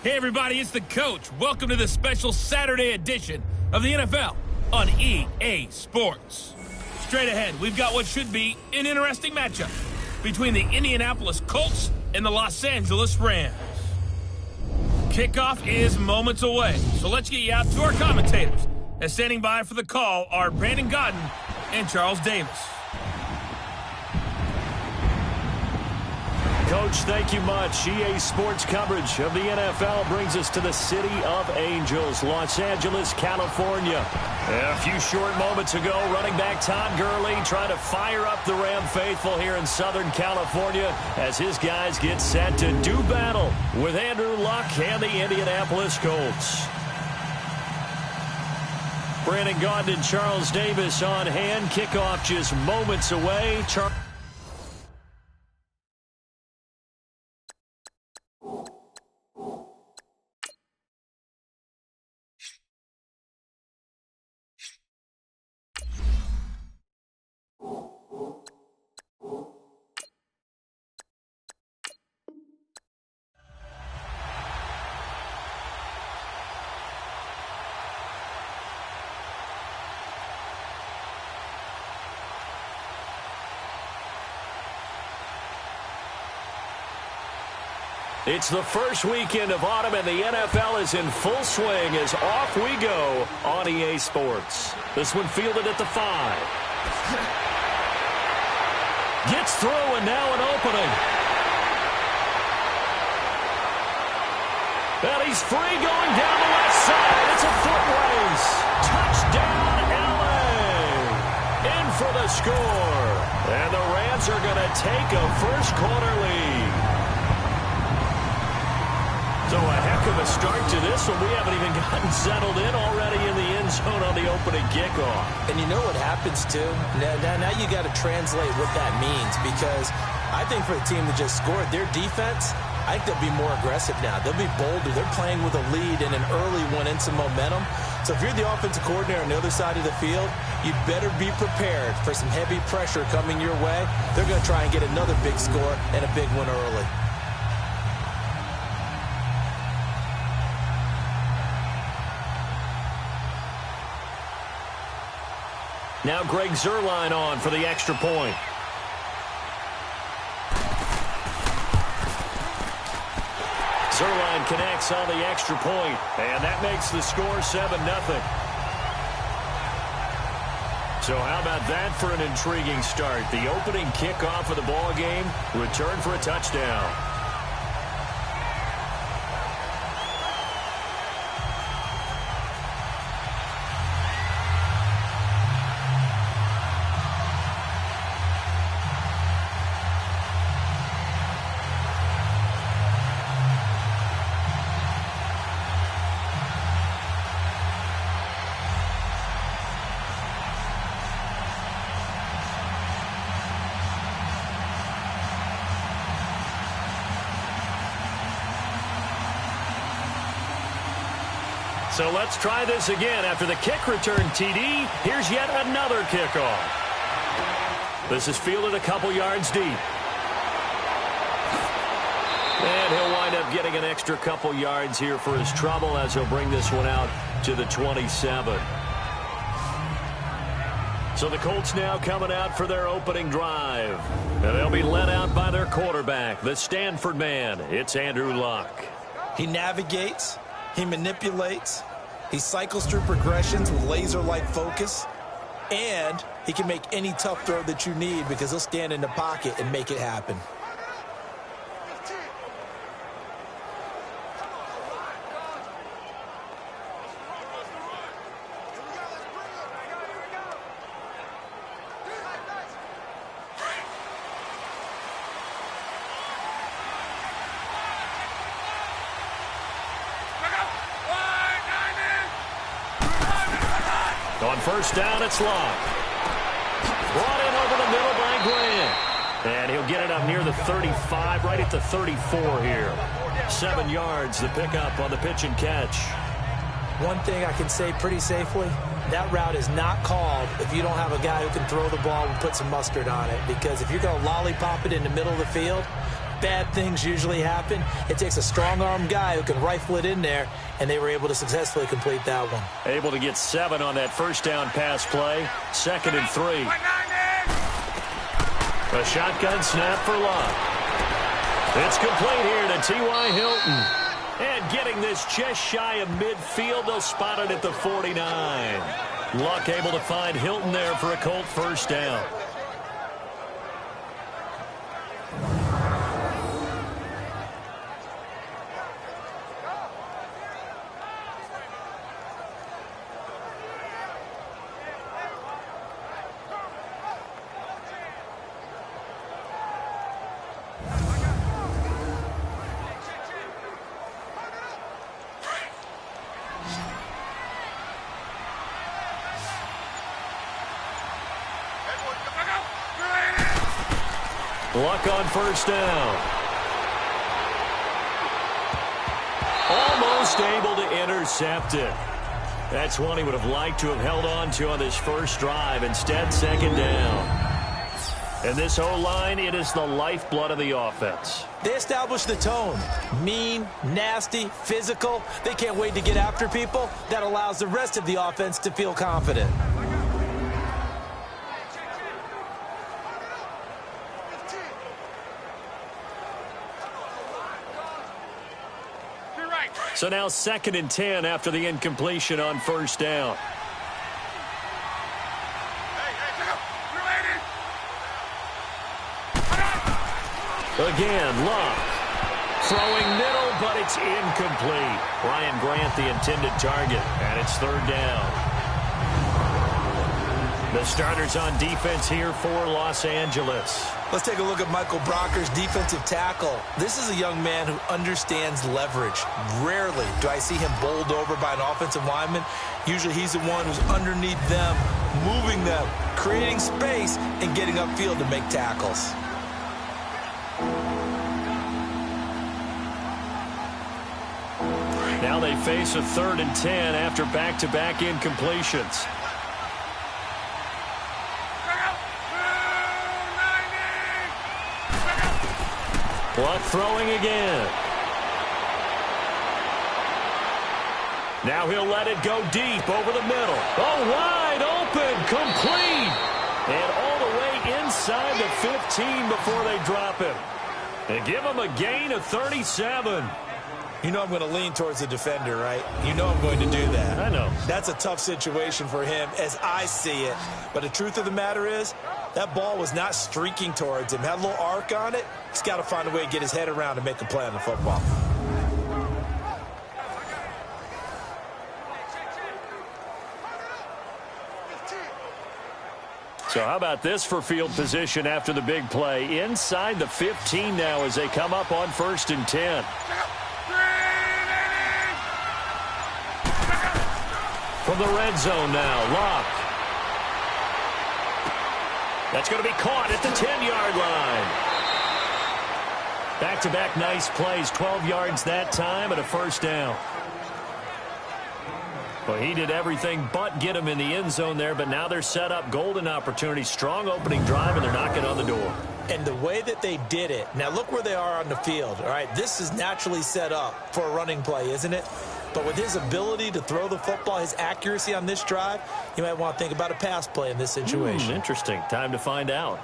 Hey everybody, it's the coach. Welcome to the special Saturday edition of the NFL on EA Sports. Straight ahead, we've got what should be an interesting matchup between the Indianapolis Colts and the Los Angeles Rams. Kickoff is moments away, so let's get you out to our commentators. As standing by for the call are Brandon Godden and Charles Davis. Coach, thank you much. EA Sports coverage of the NFL brings us to the City of Angels, Los Angeles, California. A few short moments ago, running back Todd Gurley trying to fire up the Ram faithful here in Southern California as his guys get set to do battle with Andrew Luck and the Indianapolis Colts. Brandon Gaudin and Charles Davis on hand. Kickoff just moments away. It's the first weekend of autumn, and the NFL is in full swing as off we go on EA Sports. This one fielded at the 5. Gets through, and now an opening. And he's free going down the left side. It's a foot race. Touchdown, LA. In for the score. And the Rams are going to take a first-quarter lead. So a heck of a start to this one. We haven't even gotten settled in already in the end zone on the opening kickoff. And you know what happens, too? Now you got to translate what that means, because I think for the team that just scored, their defense, I think they'll be more aggressive now. They'll be bolder. They're playing with a lead and an early one and some momentum. So if you're the offensive coordinator on the other side of the field, you'd better be prepared for some heavy pressure coming your way. They're going to try and get another big score and a big one early. Now Greg Zuerlein on for the extra point. Zuerlein connects on the extra point, and that makes the score 7-0. So how about that for an intriguing start? The opening kickoff of the ball game, return for a touchdown. So let's try this again. After the kick return, TD, here's yet another kickoff. This is fielded a couple yards deep. And he'll wind up getting an extra couple yards here for his trouble as he'll bring this one out to the 27. So the Colts now coming out for their opening drive. And they'll be led out by their quarterback, the Stanford man. It's Andrew Luck. He navigates. He manipulates. He cycles through progressions with laser-like focus. And he can make any tough throw that you need because he'll stand in the pocket and make it happen. On first down, it's Luck. Brought in over the middle by Grant. And he'll get it up near the 35, right at the 34 here. 7 yards, the pickup on the pitch and catch. One thing I can say pretty safely, that route is not called if you don't have a guy who can throw the ball and put some mustard on it. Because if you're going to lollipop it in the middle of the field, bad things usually happen. It takes a strong-arm guy who can rifle it in there, and they were able to successfully complete that one. Able to get 7 on that first down pass play. 2nd and 3. A shotgun snap for Luck. It's complete here to T.Y. Hilton. And getting this just shy of midfield, they'll spot it at the 49. Luck able to find Hilton there for a Colt first down. Luck on first down. Almost able to intercept it. That's one he would have liked to have held on to on this first drive. Instead, 2nd down. And this O-line, it is the lifeblood of the offense. They established the tone. Mean, nasty, physical. They can't wait to get after people. That allows the rest of the offense to feel confident. So now 2nd and 10 after the incompletion on first down. Again, Luck. Throwing middle, but it's incomplete. Ryan Grant, the intended target, and it's 3rd down. The starters on defense here for Los Angeles. Let's take a look at Michael Brocker's defensive tackle. This is a young man who understands leverage. Rarely do I see him bowled over by an offensive lineman. Usually he's the one who's underneath them, moving them, creating space, and getting upfield to make tackles. Now they face a 3rd and 10 after back-to-back incompletions. Luck throwing again. Now he'll let it go deep over the middle. Oh, wide open, complete. And all the way inside the 15 before they drop him. And give him a gain of 37. You know I'm going to lean towards the defender, right? You know I'm going to do that. I know. That's a tough situation for him as I see it. But the truth of the matter is, that ball was not streaking towards him. Had a little arc on it. He's got to find a way to get his head around and make a play on the football. So how about this for field position after the big play? Inside the 15 now as they come up on 1st and 10. From the red zone now, Luck. That's going to be caught at the 10-yard line. Back-to-back nice plays, 12 yards that time and a first down. Well, he did everything but get him in the end zone there, but now they're set up. Golden opportunity, strong opening drive, and they're knocking on the door. And the way that they did it, now look where they are on the field. All right, this is naturally set up for a running play, isn't it? But with his ability to throw the football, his accuracy on this drive, you might want to think about a pass play in this situation. Interesting. Time to find out.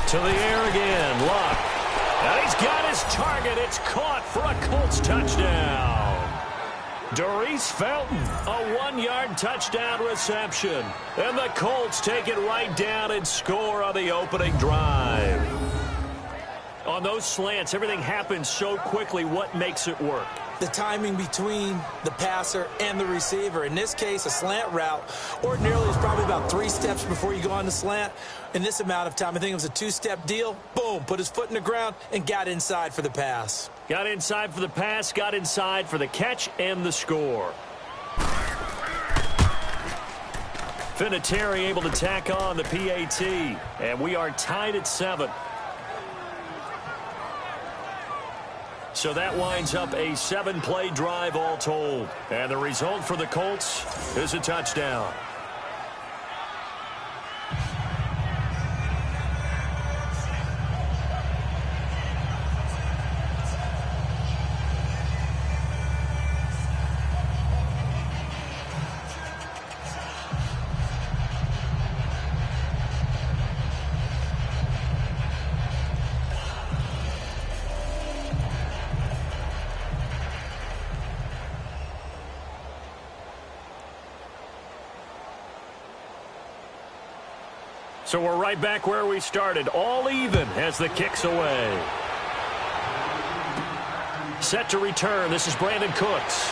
To the air again, Luck. And he's got his target. It's caught for a Colts touchdown. Doris Felton, a 1-yard touchdown reception. And the Colts take it right down and score on the opening drive. On those slants, everything happens so quickly. What makes it work? The timing between the passer and the receiver. In this case, a slant route ordinarily is probably about 3 steps before you go on the slant. In this amount of time, I think it was a 2-step deal. Boom, put his foot in the ground and got inside for the pass. Got inside for the pass, got inside for the catch and the score. Vinatieri able to tack on the PAT, and we are tied at 7. So that winds up a 7-play drive all told. And the result for the Colts is a touchdown. So we're right back where we started, all even as the kick's away. Set to return, this is Brandon Cooks.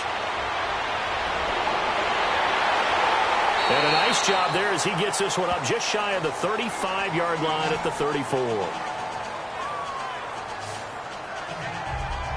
And a nice job there as he gets this one up just shy of the 35-yard line at the 34.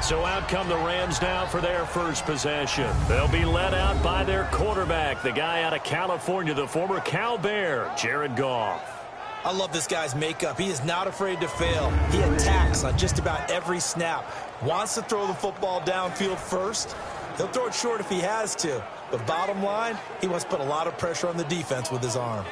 So out come the Rams now for their first possession. They'll be led out by their quarterback, the guy out of California, the former Cal Bear, Jared Goff. I love this guy's makeup. He is not afraid to fail. He attacks on just about every snap. Wants to throw the football downfield first. He'll throw it short if he has to. But bottom line, he wants to put a lot of pressure on the defense with his arm.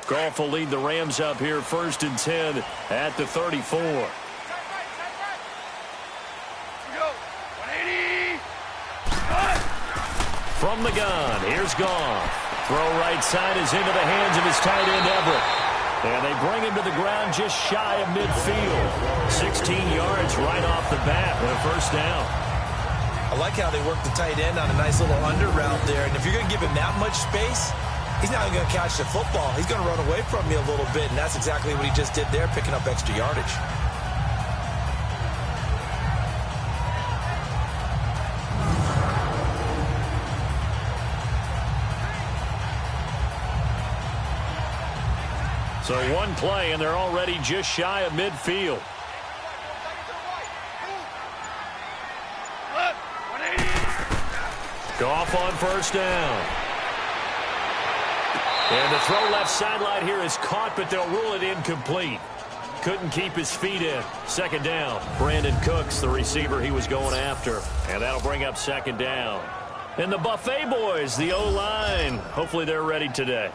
Goff will lead the Rams up here 1st and 10 at the 34. From the gun, here's Goff. Throw right side is into the hands of his tight end, Everett. And they bring him to the ground just shy of midfield. 16 yards right off the bat and a first down. I like how they work the tight end on a nice little under route there. And if you're going to give him that much space, he's not going to catch the football. He's going to run away from you a little bit, and that's exactly what he just did there, picking up extra yardage. So one play, and they're already just shy of midfield. Goff on first down. And the throw left sideline here is caught, but they'll rule it incomplete. Couldn't keep his feet in. Second down. Brandon Cooks, the receiver he was going after. And that'll bring up second down. And the Buffet boys, the O-line, hopefully they're ready today.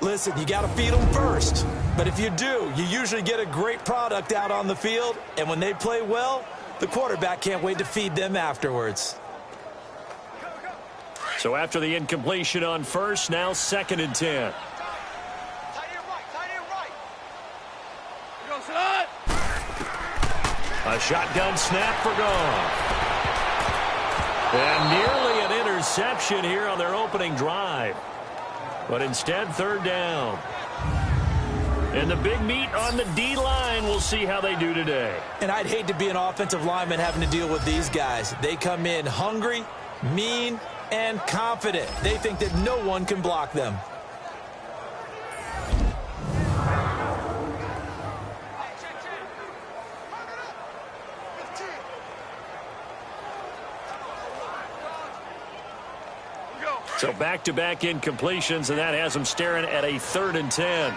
Listen, you got to feed them first. But if you do, you usually get a great product out on the field. And when they play well, the quarterback can't wait to feed them afterwards. So after the incompletion on first, now 2nd and 10. A shotgun snap for Goff. And nearly an interception here on their opening drive. But instead, 3rd down. And the big meat on the D-line, we'll see how they do today. And I'd hate to be an offensive lineman having to deal with these guys. They come in hungry, mean, and confident. They think that no one can block them. So back-to-back incompletions, and that has them staring at a 3rd and 10.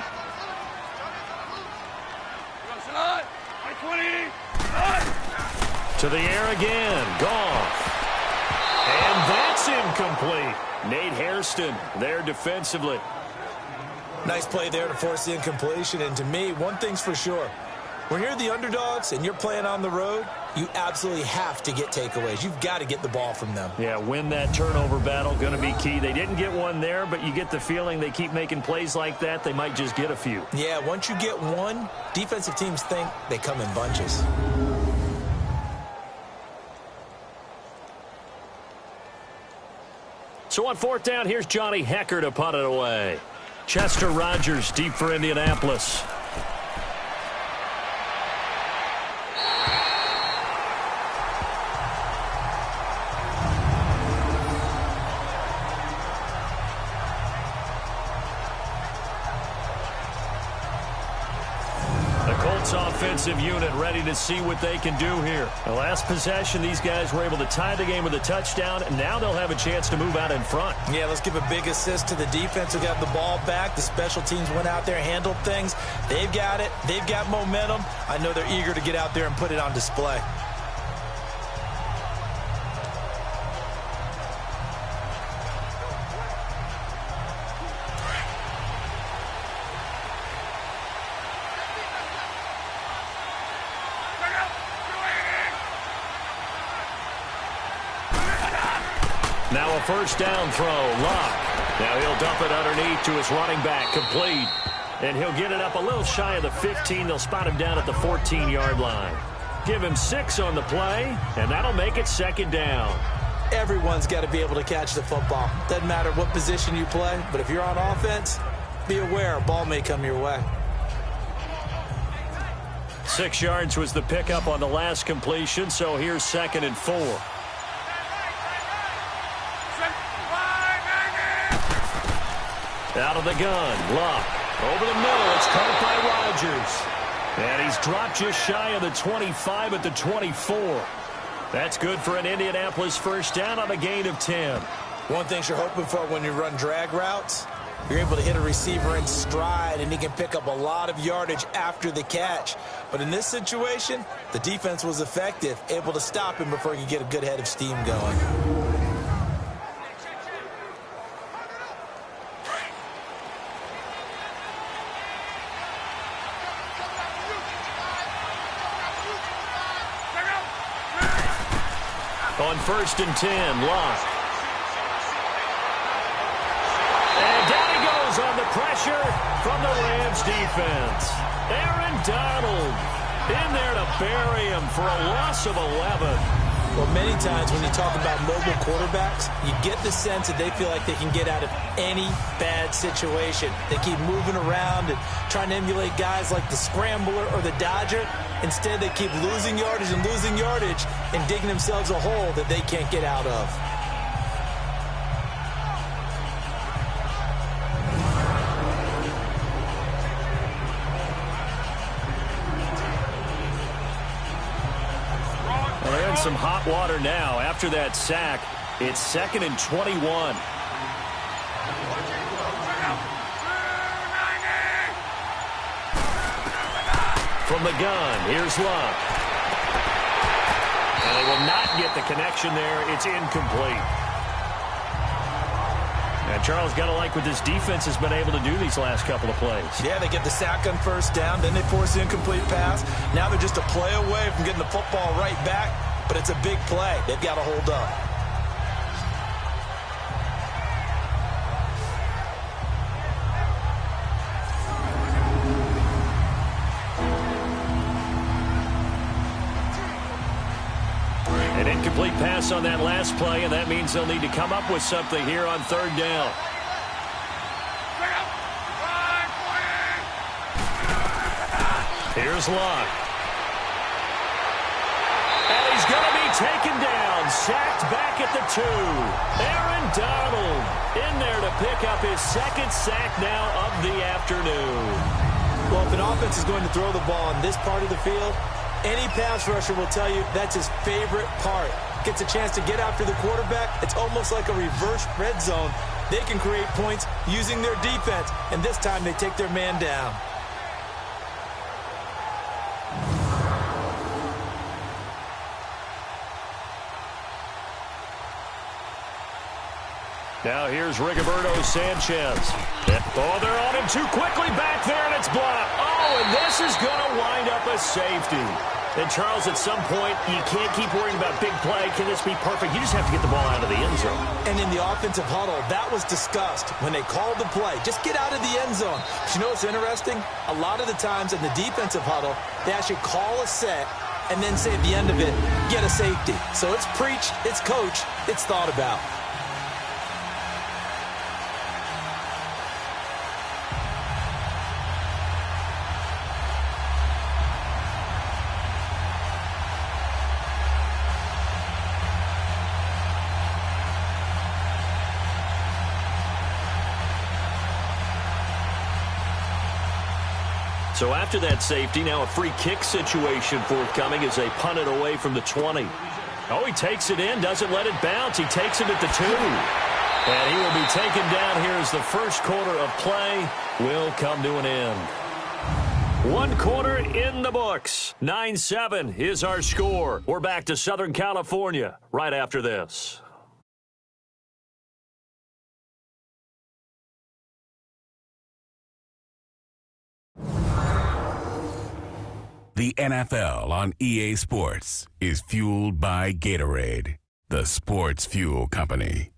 To the air again, Goff. And that's incomplete. Nate Hairston there defensively. Nice play there to force the incompletion. And to me, one thing's for sure. When you're the underdogs and you're playing on the road, you absolutely have to get takeaways. You've got to get the ball from them. Yeah, win that turnover battle, going to be key. They didn't get one there, but you get the feeling they keep making plays like that, they might just get a few. Yeah, once you get one, defensive teams think they come in bunches. So on 4th down, here's Johnny Hecker to punt it away. Chester Rogers deep for Indianapolis. Colts offensive unit ready to see what they can do here. The last possession, these guys were able to tie the game with a touchdown, and now they'll have a chance to move out in front. Yeah, let's give a big assist to the defense who got the ball back. The special teams went out there, handled things. They've got it. They've got momentum. I know they're eager to get out there and put it on display. Now a first down throw, Locke. Now he'll dump it underneath to his running back, complete. And he'll get it up a little shy of the 15. They'll spot him down at the 14-yard line. Give him 6 on the play, and that'll make it second down. Everyone's got to be able to catch the football. Doesn't matter what position you play, but if you're on offense, be aware a ball may come your way. 6 yards was the pickup on the last completion, so here's 2nd and 4. Out of the gun, Locke. Over the middle, it's caught by Rodgers. And he's dropped just shy of the 25 at the 24. That's good for an Indianapolis first down on a gain of 10. One thing you're hoping for when you run drag routes, you're able to hit a receiver in stride, and he can pick up a lot of yardage after the catch. But in this situation, the defense was effective, able to stop him before he could get a good head of steam going. On 1st and 10, Locke. And down he goes on the pressure from the Rams defense. Aaron Donald in there to bury him for a loss of 11. Well, many times when you talk about mobile quarterbacks, you get the sense that they feel like they can get out of any bad situation. They keep moving around and trying to emulate guys like the scrambler or the dodger. Instead, they keep losing yardage and digging themselves a hole that they can't get out of. Well, they're in some hot water now. After that sack, it's 2nd and 21. From the gun, here's Locke. And they will not get the connection there. It's incomplete. And Charles, got to like what this defense has been able to do these last couple of plays. Yeah, they get the sack on first down, then they force the incomplete pass. Now they're just a play away from getting the football right back, but it's a big play. They've got to hold up. An incomplete pass on that last play, and that means they'll need to come up with something here on 3rd down. Here's Locke. And he's going to be taken down, sacked back at the 2. Aaron Donald in there to pick up his 2nd sack now of the afternoon. Well, if an offense is going to throw the ball on this part of the field, any pass rusher will tell you that's his favorite part. Gets a chance to get after the quarterback. It's almost like a reverse red zone. They can create points using their defense, and this time they take their man down. Now here's Rigoberto Sanchez. Oh, they're on him too quickly back there, and it's blocked. Oh, and this is going to wind up a safety. And, Charles, at some point, you can't keep worrying about big play. Can this be perfect? You just have to get the ball out of the end zone. And in the offensive huddle, that was discussed when they called the play. Just get out of the end zone. But you know what's interesting? A lot of the times in the defensive huddle, they actually call a set and then say at the end of it, get a safety. So it's preached, it's coached, it's thought about. So after that safety, now a free kick situation forthcoming as they punt it away from the 20. Oh, he takes it in, doesn't let it bounce. He takes it at the 2. And he will be taken down here as the first quarter of play will come to an end. 1 quarter in the books. 9-7 is our score. We're back to Southern California right after this. The NFL on EA Sports is fueled by Gatorade, the sports fuel company.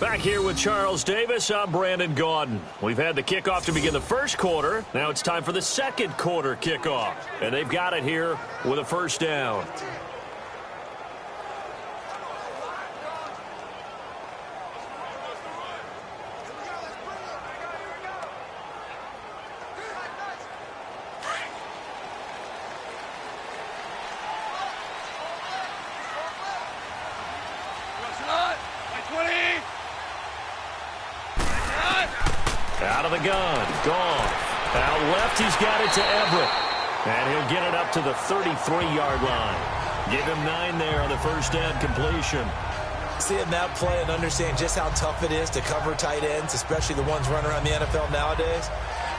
Back here with Charles Davis, I'm Brandon Gaudin. We've had the kickoff to begin the first quarter. Now it's time for the second quarter kickoff. And they've got it here with a first down. Out of the gun. Gone. Out left, he's got it to Everett. And he'll get it up to the 33-yard line. Give him 9 there on the first down completion. Seeing that play and understand just how tough it is to cover tight ends, especially the ones running around the NFL nowadays,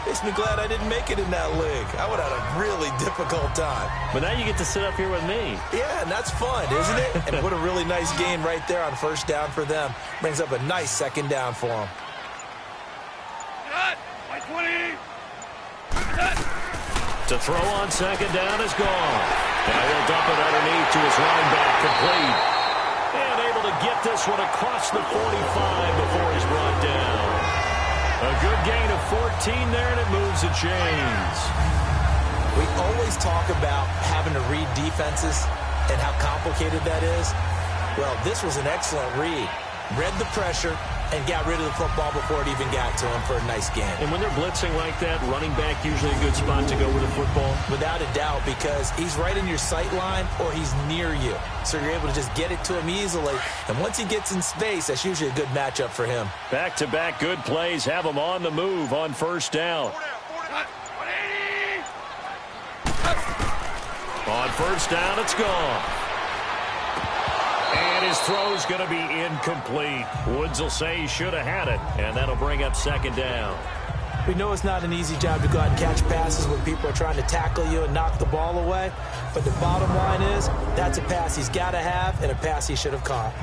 makes me glad I didn't make it in that league. I would have had a really difficult time. But now you get to sit up here with me. Yeah, and that's fun, isn't it? And what a really nice game right there on first down for them. Brings up a nice second down for them. To throw on second down is gone. Now he'll dump it underneath to his running back, complete. And able to get this one across the 45 before he's brought down. A good gain of 14 there, and it moves the chains. We always talk about having to read defenses and how complicated that is. Well, this was an excellent read. Read the pressure and got rid of the football before it even got to him for a nice game. And when they're blitzing like that, running back usually a good spot to go with the football? Without a doubt, because he's right in your sight line or he's near you. So you're able to just get it to him easily. And once he gets in space, that's usually a good matchup for him. Back-to-back good plays have him on the move on first down. On first down, it's gone. And his throw's going to be incomplete. Woods will say he should have had it, and that'll bring up second down. We know it's not an easy job to go out and catch passes when people are trying to tackle you and knock the ball away. But the bottom line is, that's a pass he's got to have and a pass he should have caught.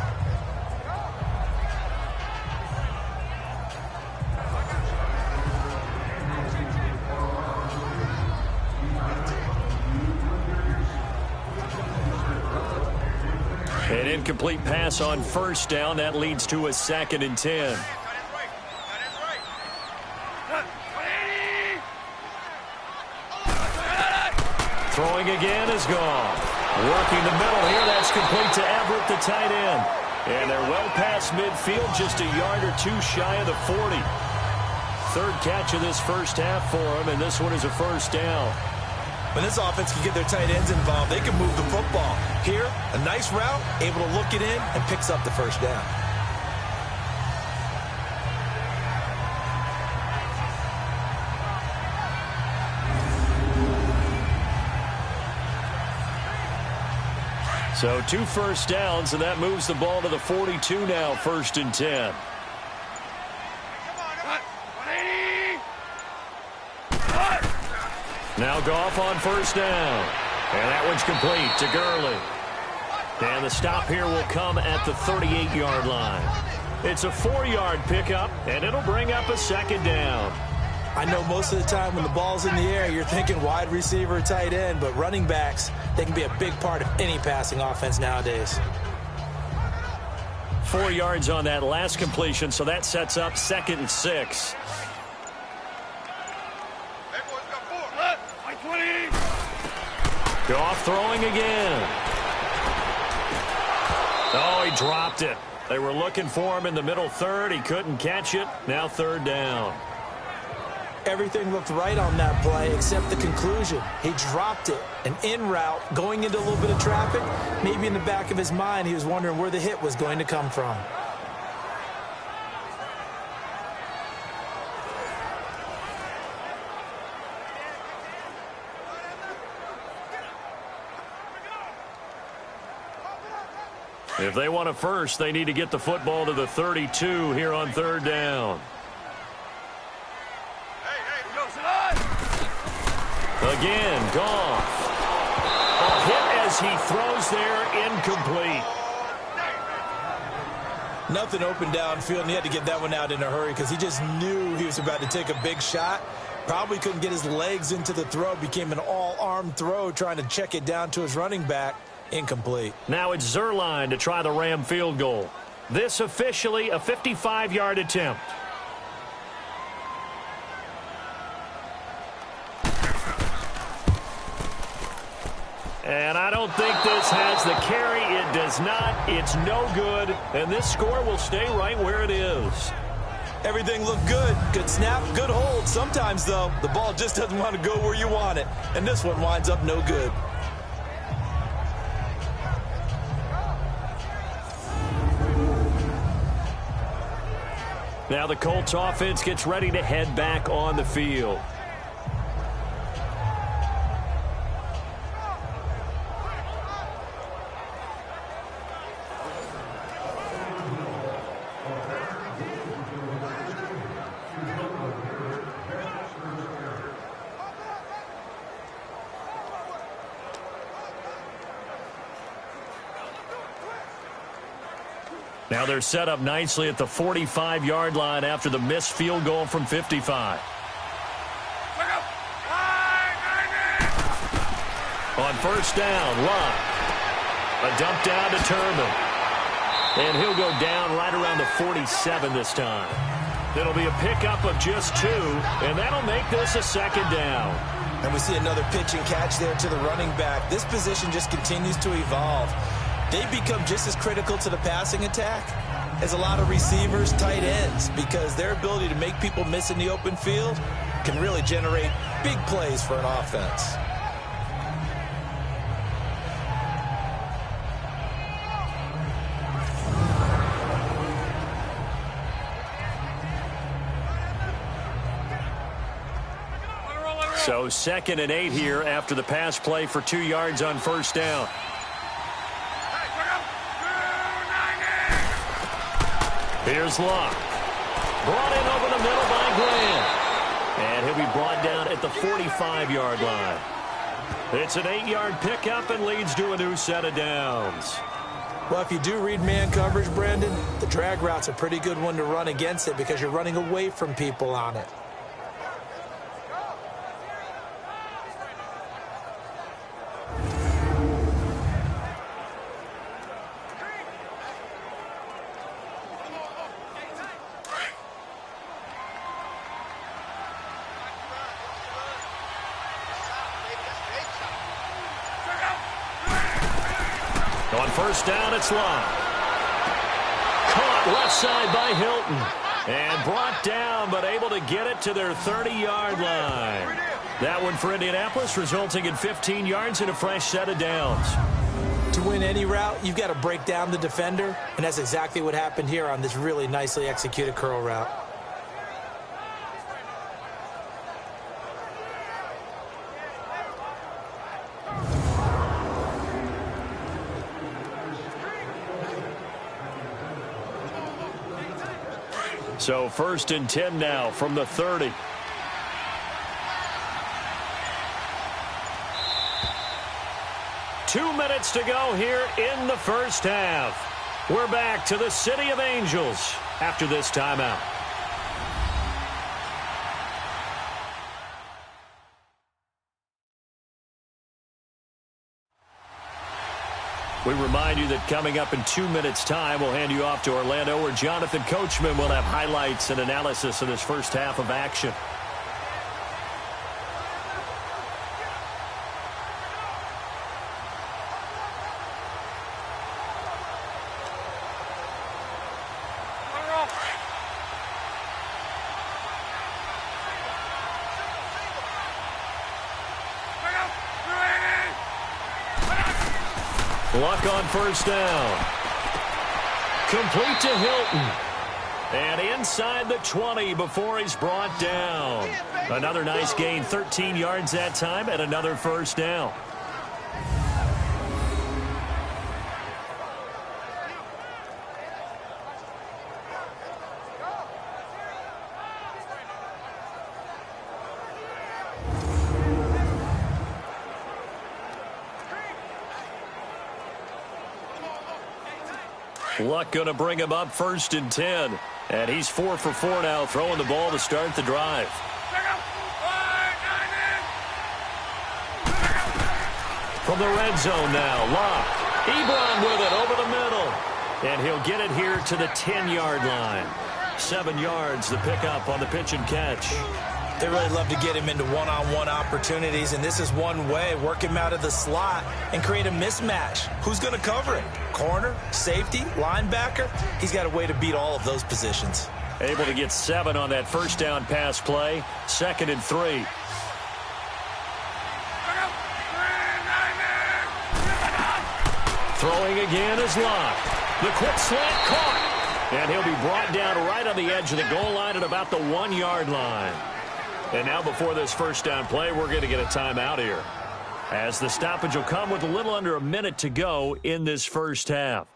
An incomplete pass on first down. That leads to a 2nd and 10. Throwing again is gone. Working the middle here. That's complete to Everett, the tight end. And they're well past midfield, just a yard or two shy of the 40. Third catch of this first half for him, and this one is a first down. When this offense can get their tight ends involved, they can move the football. Here, a nice route, able to look it in, and picks up the first down. So 2 first downs, and that moves the ball to the 42 now, 1st and 10. Now Goff on first down. And that one's complete to Gurley. And the stop here will come at the 38-yard line. It's a 4-yard pickup, and it'll bring up a second down. I know most of the time when the ball's in the air, you're thinking wide receiver, tight end, but running backs, they can be a big part of any passing offense nowadays. 4 yards on that last completion, so that sets up 2nd and 6. Goff throwing again. Oh, he dropped it. They were looking for him in the middle third. He couldn't catch it. Now 3rd down. Everything looked right on that play except the conclusion. He dropped it. An in route, going into a little bit of traffic. Maybe in the back of his mind, he was wondering where the hit was going to come from. If they want a first, they need to get the football to the 32 here on third down. Again, Goff. A hit as he throws there, incomplete. Nothing open downfield, and he had to get that one out in a hurry because he just knew he was about to take a big shot. Probably couldn't get his legs into the throw. Became an all-arm throw trying to check it down to his running back. Incomplete. Now it's Zerline to try the Ram field goal. This officially a 55-yard attempt. And I don't think this has the carry. It does not. It's no good. And this score will stay right where it is. Everything looked good. Good snap, good hold. Sometimes, though, the ball just doesn't want to go where you want it. And this one winds up no good. Now the Colts offense gets ready to head back on the field. Now they're set up nicely at the 45-yard line after the missed field goal from 55. On first down, Locke. A dump down to Turman. And he'll go down right around the 47 this time. It'll be a pickup of just 2, and that'll make this a second down. And we see another pitch and catch there to the running back. This position just continues to evolve. They become just as critical to the passing attack as a lot of receivers, tight ends, because their ability to make people miss in the open field can really generate big plays for an offense. So 2nd and 8 here after the pass play for 2 yards on first down. Here's Locke. Brought in over the middle by Grant. And he'll be brought down at the 45-yard line. It's an 8-yard pickup and leads to a new set of downs. Well, if you do read man coverage, Brandon, the drag route's a pretty good one to run against it because you're running away from people on it. On first down, it's Locke. Caught left side by Hilton. And brought down, but able to get it to their 30-yard line. That one for Indianapolis, resulting in 15 yards and a fresh set of downs. To win any route, you've got to break down the defender, and that's exactly what happened here on this really nicely executed curl route. So 1st and 10 now from the 30. Two minutes to go here in the first half. We're back to the City of Angels after this timeout. We remind you that coming up in 2 minutes' time, we'll hand you off to Orlando, where Jonathan Coachman will have highlights and analysis of this first half of action. Luck on first down. Complete to Hilton. And inside the 20 before he's brought down. Another nice gain, 13 yards that time, and another first down. Luck going to bring him up 1st and 10. And he's 4 for 4 now, throwing the ball to start the drive. From the red zone now, Locke. Ebron with it over the middle. And he'll get it here to the 10-yard line. 7 yards, the pickup on the pitch and catch. They really love to get him into one-on-one opportunities, and this is one way. Work him out of the slot and create a mismatch. Who's going to cover him? Corner, safety, linebacker? He's got a way to beat all of those positions. Able to get 7 on that first down pass play. 2nd and 3. Throwing again is Locke. The quick slant caught. And he'll be brought down right on the edge of the goal line at about the 1-yard line. And now before this first down play, we're going to get a timeout here, as the stoppage will come with a little under a minute to go in this first half.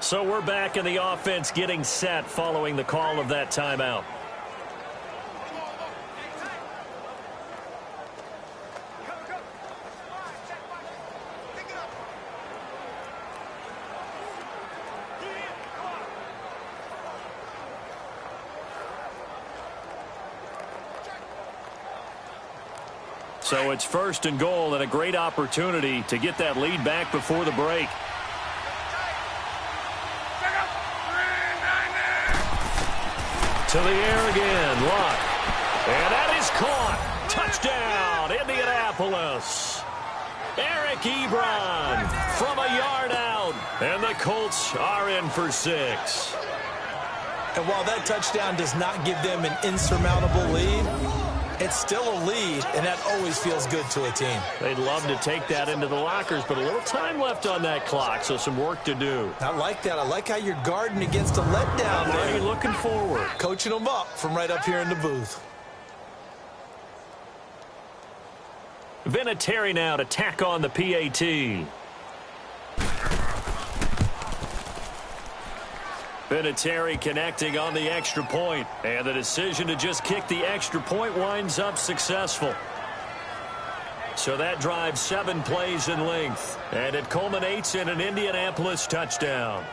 So we're back in the offense getting set following the call of that timeout. So it's 1st and goal, and a great opportunity to get that lead back before the break. To the air again, Locke. And that is caught. Touchdown, Indianapolis. Eric Ebron from a yard out. And the Colts are in for 6. And while that touchdown does not give them an insurmountable lead, it's still a lead, and that always feels good to a team. They'd love to take that into the lockers, but a little time left on that clock, so some work to do. I like that. I like how you're guarding against a letdown there. Already looking forward. Coaching them up from right up here in the booth. Vinatieri now to tack on the PAT. Vinatieri connecting on the extra point, and the decision to just kick the extra point winds up successful. So that drives 7 plays in length, and it culminates in an Indianapolis touchdown.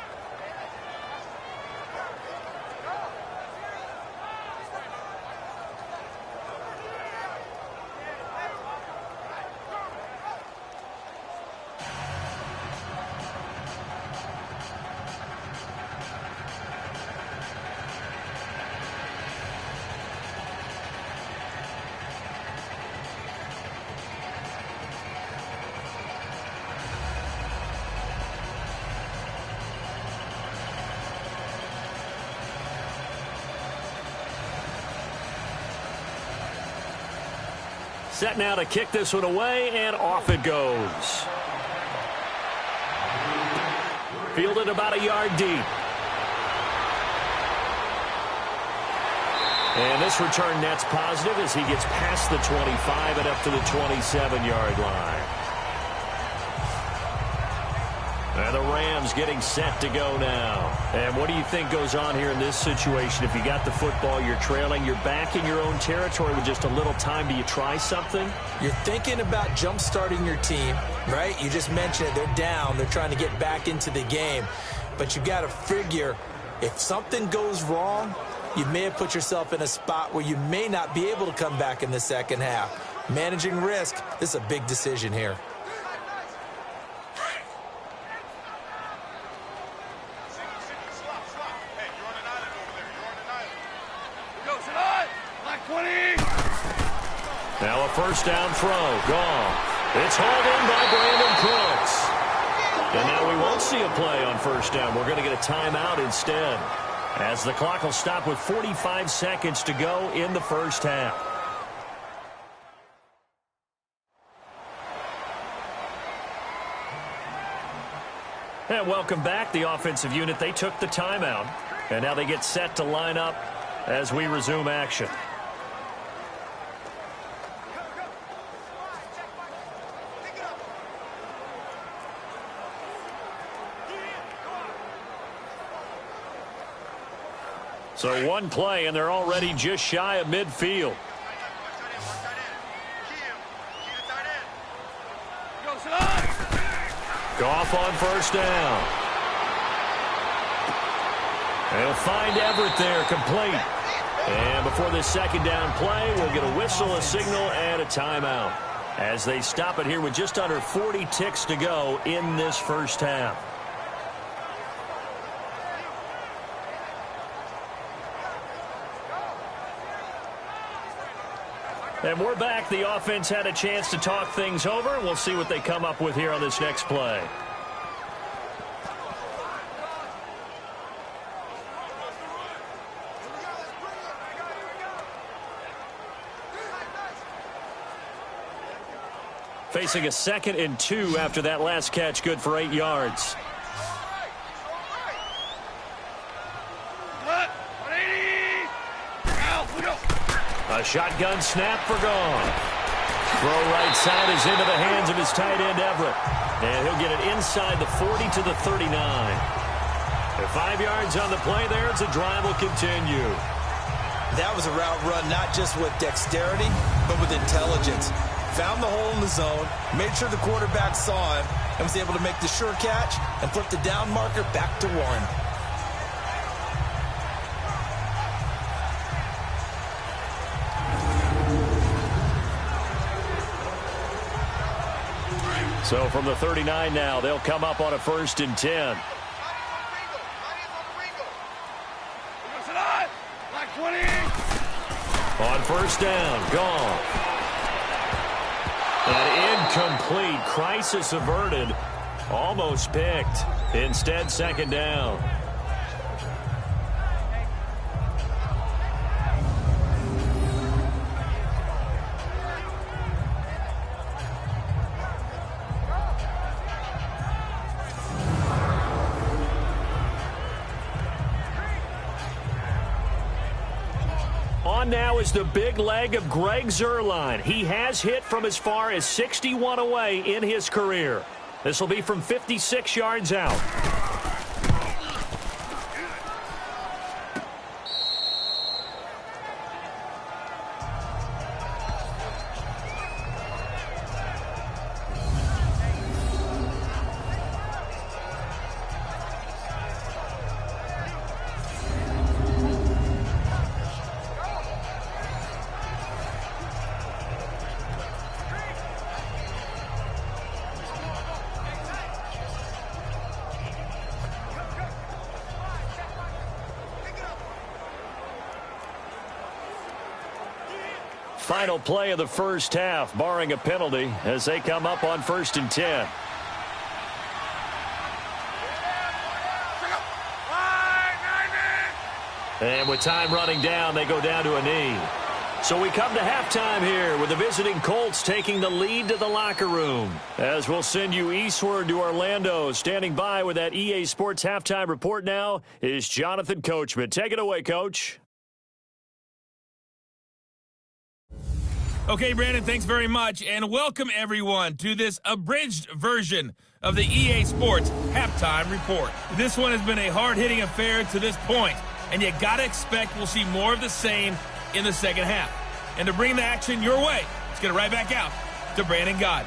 Set now to kick this one away, and off it goes. Fielded about a yard deep. And this return net's positive as he gets past the 25 and up to the 27-yard line. And the Rams getting set to go now. And what do you think goes on here in this situation? If you got the football, you're trailing, you're back in your own territory with just a little time. Do you try something? You're thinking about jump-starting your team, right? You just mentioned it. They're down. They're trying to get back into the game. But you got to figure, if something goes wrong, you may have put yourself in a spot where you may not be able to come back in the second half. Managing risk, this is a big decision here. Now a first down throw. Gone. It's hauled in by Brandon Cooks. And now we won't see a play on first down. We're going to get a timeout instead, as the clock will stop with 45 seconds to go in the first half. And welcome back. The offensive unit, they took the timeout, and now they get set to line up as we resume action. So one play, and they're already just shy of midfield. Goff on first down. They'll find Everett there, complete. And before this second down play, we'll get a whistle, a signal, and a timeout as they stop it here with just under 40 ticks to go in this first half. And we're back. The offense had a chance to talk things over. We'll see what they come up with here on this next play. Facing a 2nd and 2 after that last catch, good for 8 yards. A shotgun snap for Goff. Throw right side is into the hands of his tight end, Everett. And he'll get it inside the 40 to the 39. At 5 yards on the play there, the drive will continue. That was a route run not just with dexterity, but with intelligence. Found the hole in the zone, made sure the quarterback saw him, and was able to make the sure catch and flip the down marker back to 1. So from the 39 now, they'll come up on a 1st and 10. On first down, Goff. An incomplete, crisis averted, almost picked. Instead, 2nd down. On now is the big leg of Greg Zuerlein. He has hit from as far as 61 away in his career. This will be from 56 yards out. Final play of the first half, barring a penalty, as they come up on 1st and 10. And with time running down, they go down to a knee. So we come to halftime here with the visiting Colts taking the lead to the locker room. As we'll send you eastward to Orlando. Standing by with that EA Sports halftime report now is Jonathan Coachman. Take it away, Coach. Okay, Brandon, thanks very much, and welcome everyone to this abridged version of the EA Sports Halftime Report. This one has been a hard-hitting affair to this point, and you got to expect we'll see more of the same in the second half. And to bring the action your way, let's get it right back out to Brandon Gott.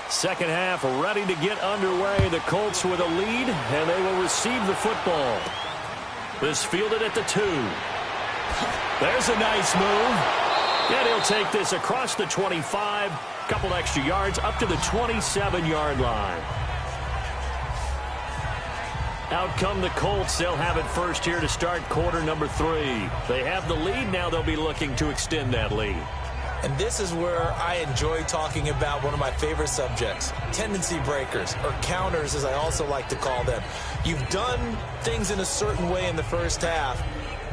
Second half ready to get underway. The Colts with a lead, and they will receive the football. This fielded at the 2. There's a nice move. And he'll take this across the 25. Couple extra yards up to the 27-yard line. Out come the Colts. They'll have it first here to start quarter number 3. They have the lead. Now they'll be looking to extend that lead. And this is where I enjoy talking about one of my favorite subjects, tendency breakers, or counters as I also like to call them. You've done things in a certain way in the first half,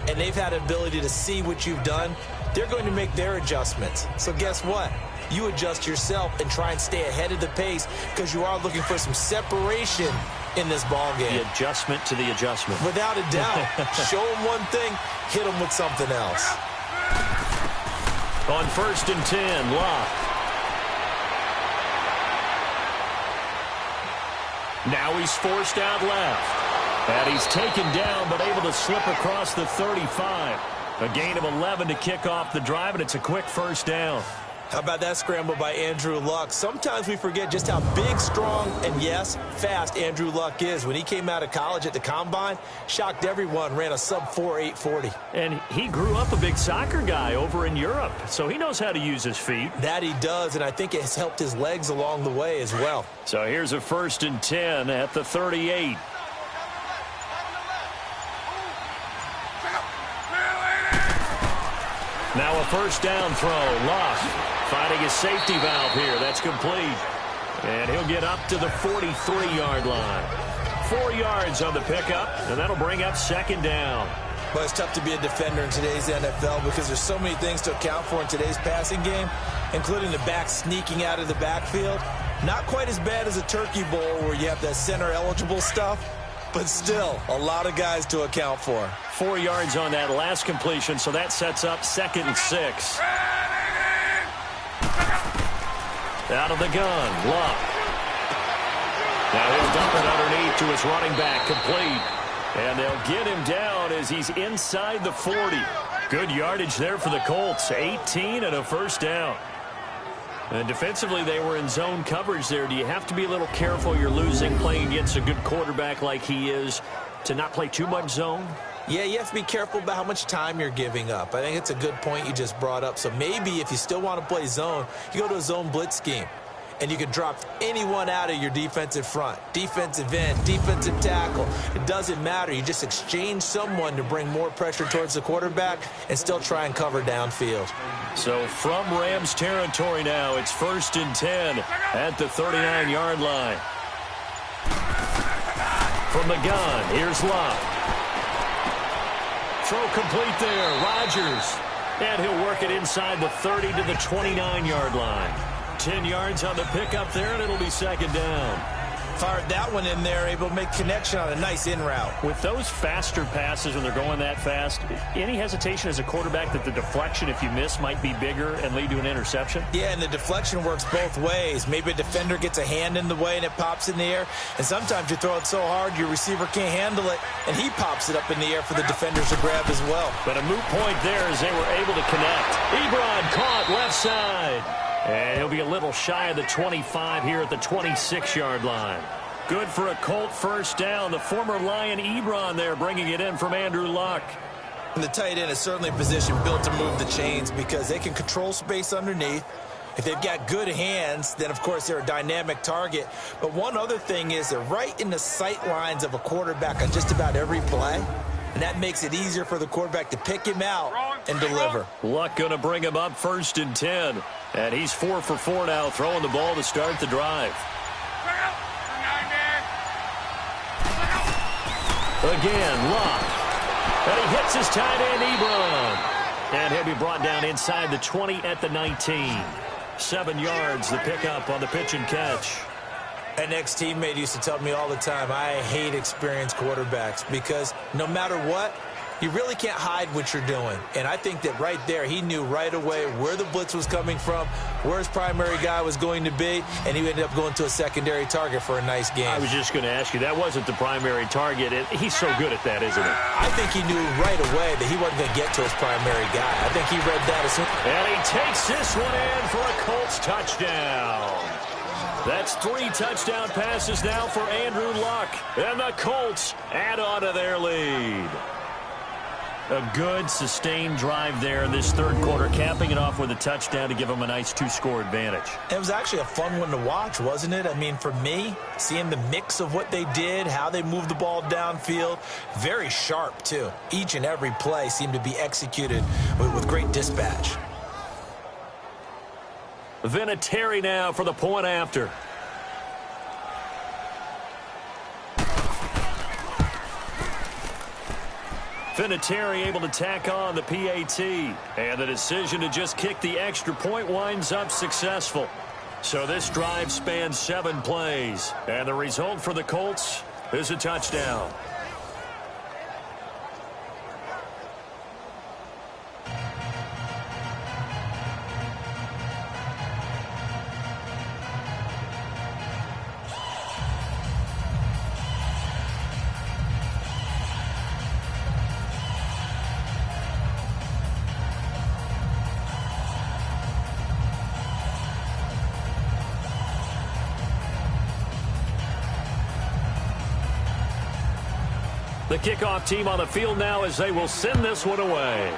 and they've had the ability to see what you've done. They're going to make their adjustments. So guess what? You adjust yourself and try and stay ahead of the pace because you are looking for some separation in this ball game. The adjustment to the adjustment. Without a doubt. Show them one thing, hit them with something else. On 1st and 10, Locke. Now he's forced out left. And he's taken down but able to slip across the 35. A gain of 11 to kick off the drive, and it's a quick first down. How about that scramble by Andrew Luck? Sometimes we forget just how big, strong, and, yes, fast Andrew Luck is. When he came out of college at the Combine, shocked everyone, ran a sub-4 840. And he grew up a big soccer guy over in Europe, so he knows how to use his feet. That he does, and I think it has helped his legs along the way as well. So here's a 1st and 10 at the 38. Now a first down throw. Luck finding his safety valve here. That's complete. And he'll get up to the 43-yard line. 4 yards on the pickup, and that'll bring up 2nd down. Well, it's tough to be a defender in today's NFL because there's so many things to account for in today's passing game, including the back sneaking out of the backfield. Not quite as bad as a turkey bowl where you have that center-eligible stuff, but still a lot of guys to account for. 4 yards on that last completion, so that sets up 2nd and 6. Out of the gun, Luck. Now he'll dump it underneath to his running back, complete. And they'll get him down as he's inside the 40. Good yardage there for the Colts, 18 and a first down. And defensively, they were in zone coverage there. Do you have to be a little careful you're losing playing against a good quarterback like he is to not play too much zone? Yeah, you have to be careful about how much time you're giving up. I think it's a good point you just brought up. So maybe if you still want to play zone, you go to a zone blitz scheme. And you can drop anyone out of your defensive front. Defensive end, defensive tackle. It doesn't matter. You just exchange someone to bring more pressure towards the quarterback and still try and cover downfield. So from Rams territory now, it's 1st and 10 at the 39-yard line. From the gun, here's Locke. Throw complete there, Rodgers. And he'll work it inside the 30 to the 29-yard line. 10 yards on the pickup there, and it'll be 2nd down. Fired that one in there, able to make connection on a nice in route. With those faster passes when they're going that fast, any hesitation as a quarterback that the deflection, if you miss, might be bigger and lead to an interception? Yeah, and the deflection works both ways. Maybe a defender gets a hand in the way and it pops in the air, and sometimes you throw it so hard your receiver can't handle it, and he pops it up in the air for the defenders to grab as well. But a moot point there as they were able to connect. Ebron caught left side. And he'll be a little shy of the 25 here at the 26-yard line. Good for a Colt first down. The former Lion Ebron there bringing it in from Andrew Luck. And the tight end is certainly a position built to move the chains because they can control space underneath. If they've got good hands, then, of course, they're a dynamic target. But one other thing is they're right in the sight lines of a quarterback on just about every play. And that makes it easier for the quarterback to pick him out and deliver. Luck going to bring him up 1st and 10. And he's 4 for 4 now, throwing the ball to start the drive. Again, Luck. And he hits his tight end, Ebron. And he'll be brought down inside the 20 at the 19. 7 yards, the pickup on the pitch and catch. An ex-teammate used to tell me all the time, I hate experienced quarterbacks because no matter what, you really can't hide what you're doing. And I think that right there, he knew right away where the blitz was coming from, where his primary guy was going to be, and he ended up going to a secondary target for a nice game. I was just going to ask you, that wasn't the primary target. He's so good at that, isn't he? I think he knew right away that he wasn't going to get to his primary guy. I think he read that as soon. And he takes this one in for a Colts touchdown. That's 3 touchdown passes now for Andrew Luck. And the Colts add on to their lead. A good, sustained drive there in this third quarter, capping it off with a touchdown to give them a nice 2-score advantage. It was actually a fun one to watch, wasn't it? I mean, for me, seeing the mix of what they did, how they moved the ball downfield, very sharp, too. Each and every play seemed to be executed with great dispatch. Vinatieri now for the point after. Vinatieri able to tack on the PAT. And the decision to just kick the extra point winds up successful. So this drive spans 7 plays. And the result for the Colts is a touchdown. The kickoff team on the field now as they will send this one away.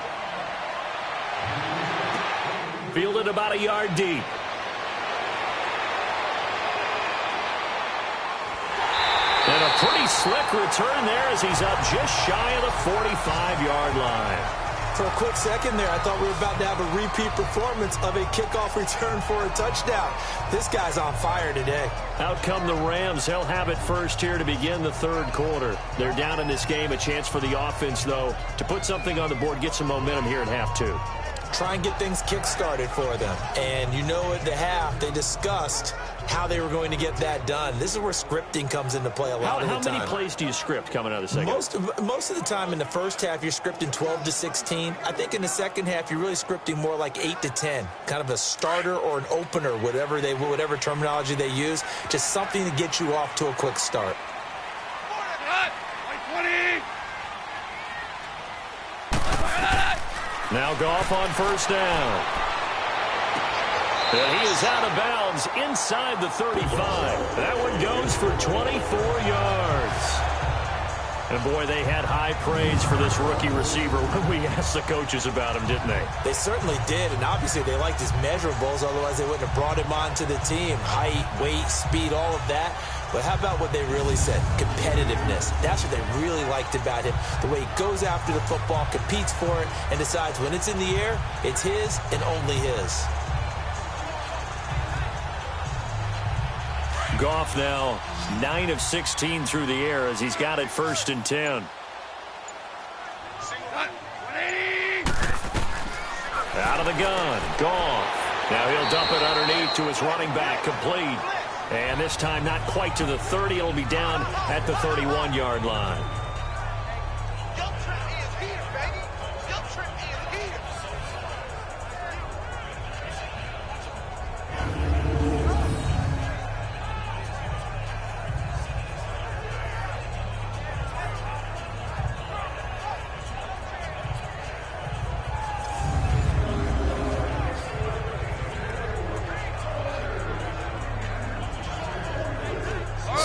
Fielded about a yard deep. And a pretty slick return there as he's up just shy of the 45-yard line. For a quick second there, I thought we were about to have a repeat performance of a kickoff return for a touchdown. This guy's on fire today. Out come the Rams. They'll have it first here to begin the third quarter. They're down in this game. A chance for the offense, though, to put something on the board, get some momentum here in half 2. Try and get things kick-started for them. And you know at the half, they discussed how they were going to get that done. This is where scripting comes into play a lot of the time. How many plays do you script coming out of the second? Most of the time in the first half, you're scripting 12 to 16. I think in the second half, you're really scripting more like 8 to 10. Kind of a starter or an opener, whatever terminology they use. Just something to get you off to a quick start. Now Goff on first down. And he is out of bounds inside the 35. That one goes for 24 yards. And, boy, they had high praise for this rookie receiver when we asked the coaches about him, didn't they? They certainly did, and obviously they liked his measurables. Otherwise, they wouldn't have brought him onto the team. Height, weight, speed, all of that. But how about what they really said? Competitiveness. That's what they really liked about him. The way he goes after the football, competes for it, and decides when it's in the air, it's his and only his. Goff now 9 of 16 through the air as he's got it first and 10. Out of the gun, Goff. Now he'll dump it underneath to his running back, complete. And this time not quite to the 30. It'll be down at the 31-yard line.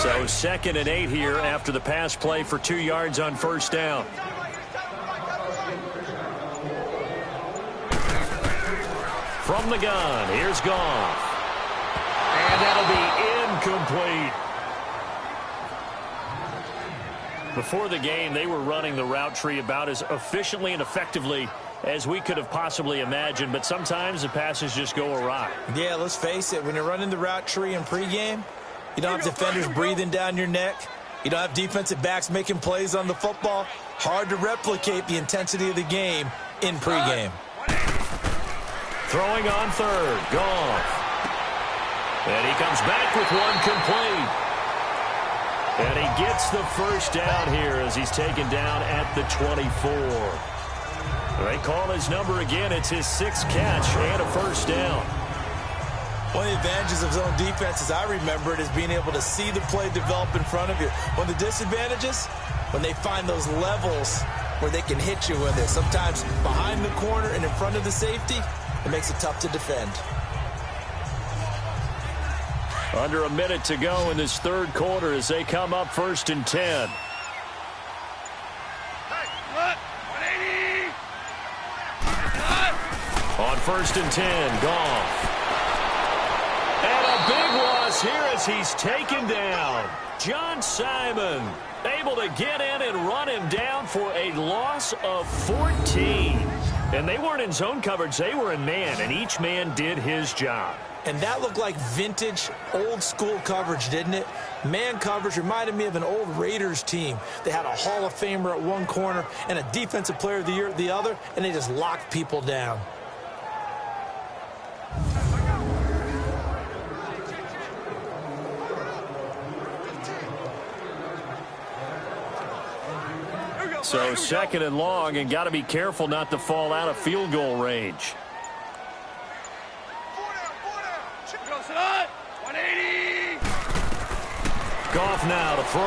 So 2nd and 8 here after the pass play for 2 yards on first down. From the gun, here's Goff. And that'll be incomplete. Before the game, they were running the route tree about as efficiently and effectively as we could have possibly imagined, but sometimes the passes just go awry. Yeah, let's face it, when you're running the route tree in pregame, you don't have defenders breathing down your neck. You don't have defensive backs making plays on the football. Hard to replicate the intensity of the game in pregame. Throwing on third, Goff. And he comes back with one complete. And he gets the first down here as he's taken down at the 24. They call his number again. It's his 6th catch and a first down. One of the advantages of zone defense, as I remember it, is being able to see the play develop in front of you. One of the disadvantages, when they find those levels where they can hit you with it. Sometimes behind the corner and in front of the safety, it makes it tough to defend. Under a minute to go in this third quarter as they come up first and 10. On first and 10, Goff. And a big loss here as he's taken down. John Simon able to get in and run him down for a loss of 14. And they weren't in zone coverage. They were in man, and each man did his job. And that looked like vintage, old-school coverage, didn't it? Man coverage reminded me of an old Raiders team. They had a Hall of Famer at one corner and a Defensive Player of the Year at the other, and they just locked people down. So 2nd and long, and got to be careful not to fall out of field goal range. Goff now to throw.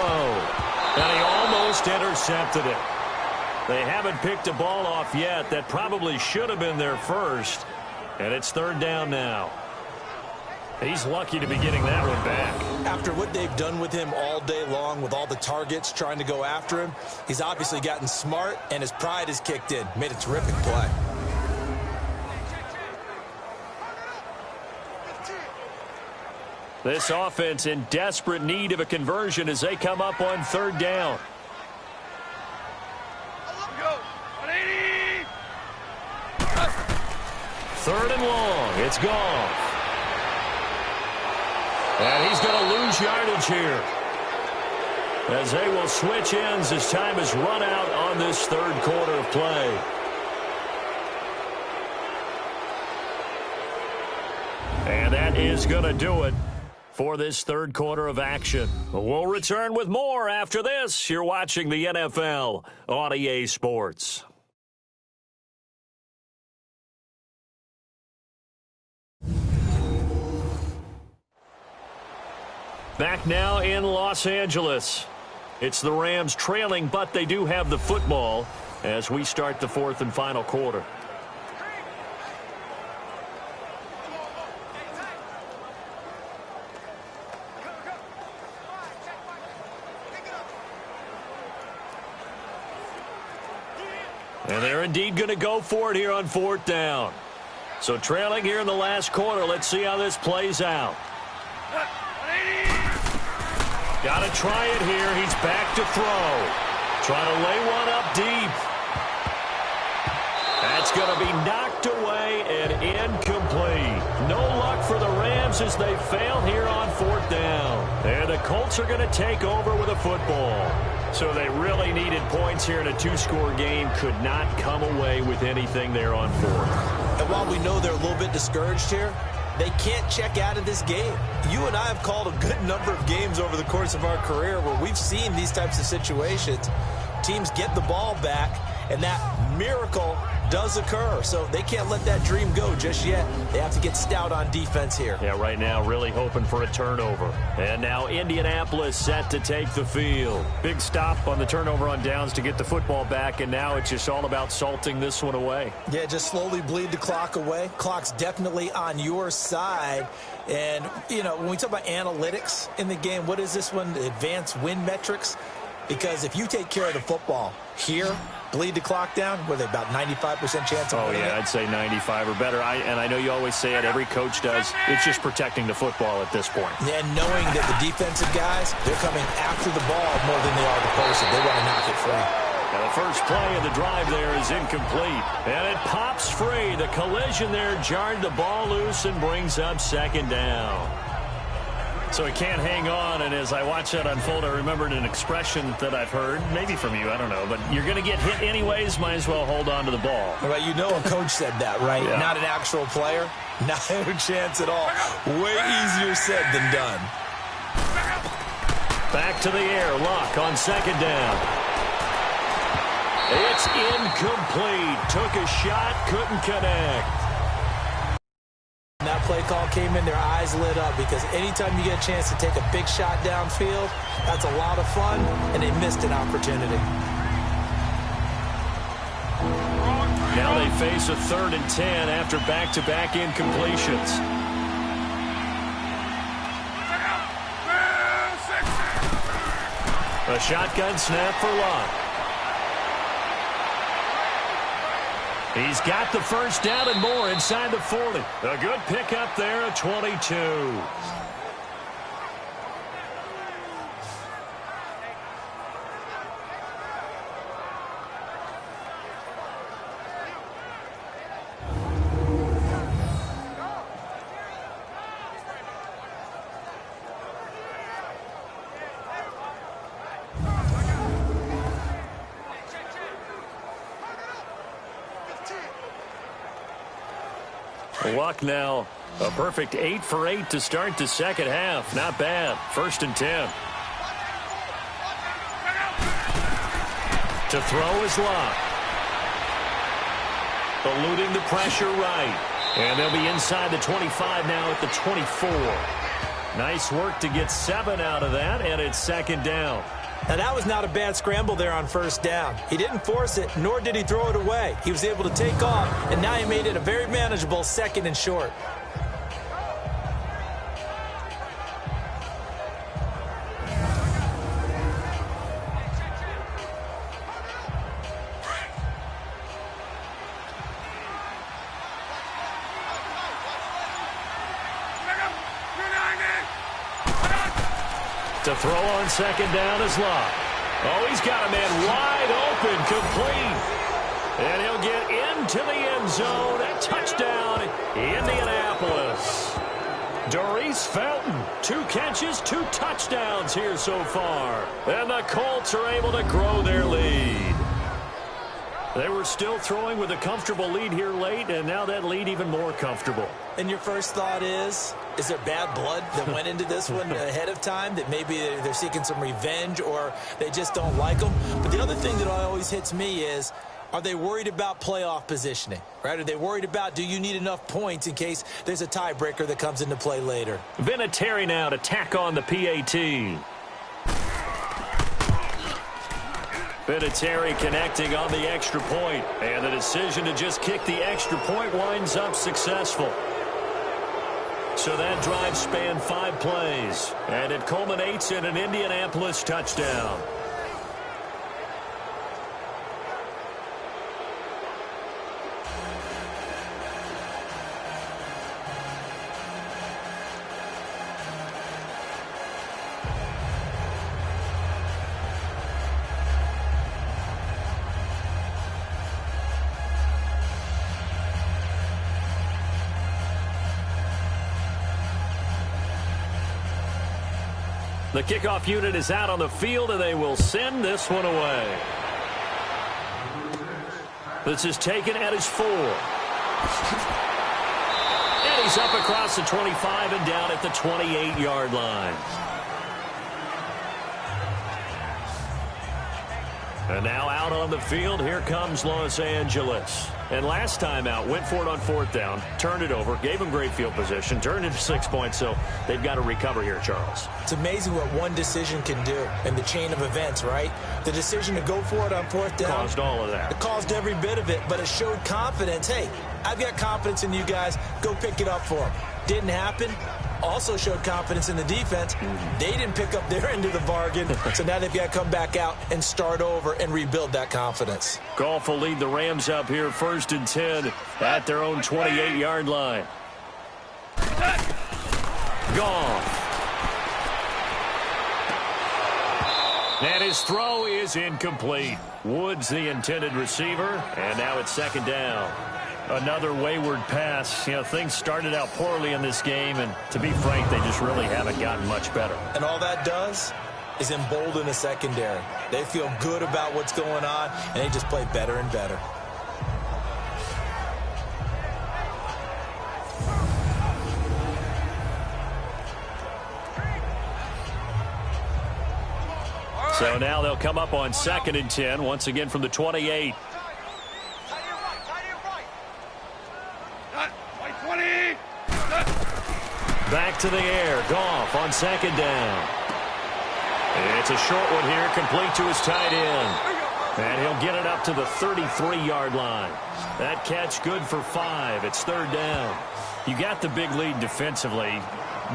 And he almost intercepted it. They haven't picked a ball off yet. That probably should have been their first. And it's 3rd down now. He's lucky to be getting that one back. After what they've done with him all day long, with all the targets trying to go after him, he's obviously gotten smart, and his pride has kicked in. Made a terrific play. This offense in desperate need of a conversion as they come up on 3rd down. Third and long. It's gone. And he's going to lose yardage here, as they will switch ends as time is run out on this 3rd quarter of play. And that is going to do it for this 3rd quarter of action. We'll return with more after this. You're watching the NFL on EA Sports. Back now in Los Angeles. It's the Rams trailing, but they do have the football as we start the 4th and final quarter. And they're indeed going to go for it here on 4th down. So trailing here in the last quarter. Let's see how this plays out. Got to try it here. He's back to throw. Trying to lay one up deep. That's going to be knocked away and incomplete. No luck for the Rams as they fail here on 4th down. And the Colts are going to take over with a football. So they really needed points here in a 2-score game. Could not come away with anything there on 4th. And while we know they're a little bit discouraged here, they can't check out of this game. You and I have called a good number of games over the course of our career where we've seen these types of situations. Teams get the ball back, and that miracle does occur. So they can't let that dream go just yet. They have to get stout on defense here. Yeah, right now really hoping for a turnover. And now Indianapolis set to take the field. Big stop on the turnover on downs to get the football back, and now it's just all about salting this one away. Yeah, just slowly bleed the clock away. Clock's definitely on your side. And, you know, when we talk about analytics in the game, what is this one? Advanced win metrics? Because if you take care of the football here, bleed the clock down, with about 95% chance of winning. Oh, yeah, I'd say 95 or better. And I know you always say it, every coach does. It's just protecting the football at this point. And knowing that the defensive guys, they're coming after the ball more than they are the person. They want to knock it free. And the first play of the drive there is incomplete. And it pops free. The collision there jarred the ball loose and brings up 2nd down. So he can't hang on, and as I watch that unfold, I remembered an expression that I've heard, maybe from you, I don't know, but you're going to get hit anyways, might as well hold on to the ball. Well, you know a coach said that, right? Yeah. Not an actual player. Not a chance at all. Way easier said than done. Back to the air, Luck on 2nd down. It's incomplete. Took a shot, couldn't connect. That play call came in, their eyes lit up, because anytime you get a chance to take a big shot downfield, that's a lot of fun, and they missed an opportunity. Now they face a 3rd and 10 after back-to-back incompletions. A shotgun snap for Luck. He's got the first down and more inside the 40. A good pickup there at 22. Luck now. A perfect 8 for 8 to start the second half. Not bad. 1st and 10. To throw is Luck. Eluding the pressure right. And they'll be inside the 25 now at the 24. Nice work to get 7 out of that, and it's 2nd down. Now, that was not a bad scramble there on 1st down. He didn't force it, nor did he throw it away. He was able to take off, and now he made it a very manageable 2nd and short. To throw on 2nd down is Luck. Oh, he's got a man wide open, complete. And he'll get into the end zone. A touchdown, Indianapolis. Doris Felton, 2 catches, 2 touchdowns here so far. And the Colts are able to grow their lead. They were still throwing with a comfortable lead here late, and now that lead even more comfortable. And your first thought is there bad blood that went into this one ahead of time, that maybe they're seeking some revenge or they just don't like them? But the other thing that always hits me is, are they worried about playoff positioning, right? Are they worried about, do you need enough points in case there's a tiebreaker that comes into play later? Vinatieri now to tack on the PAT. Vinatieri connecting on the extra point, and the decision to just kick the extra point winds up successful. So that drive spanned 5 plays, and it culminates in an Indianapolis touchdown. The kickoff unit is out on the field, and they will send this one away. This is taken at his 4. And he's up across the 25 and down at the 28-yard line. And now out on the field, here comes Los Angeles. And last time out, went for it on 4th down, turned it over, gave him great field position, turned it to 6 points, so they've got to recover here, Charles. It's amazing what one decision can do in the chain of events, right? The decision to go for it on 4th down caused all of that. It caused every bit of it, but it showed confidence. Hey, I've got confidence in you guys. Go pick it up for them. Didn't happen. Also showed confidence in the defense. They didn't pick up their end of the bargain, so now they've got to come back out and start over and rebuild that confidence. Goff will lead the Rams up here 1st and 10 at their own 28-yard line. Goff. And his throw is incomplete. Woods the intended receiver, and now it's 2nd down. Another wayward pass. You know, things started out poorly in this game, and to be frank, they just really haven't gotten much better. And all that does is embolden the secondary. They feel good about what's going on, and they just play better and better. So now they'll come up on 2nd and 10, once again from the 28. Back to the air. Goff on 2nd down. It's a short one here, complete to his tight end. And he'll get it up to the 33-yard line. That catch good for 5. It's 3rd down. You got the big lead defensively.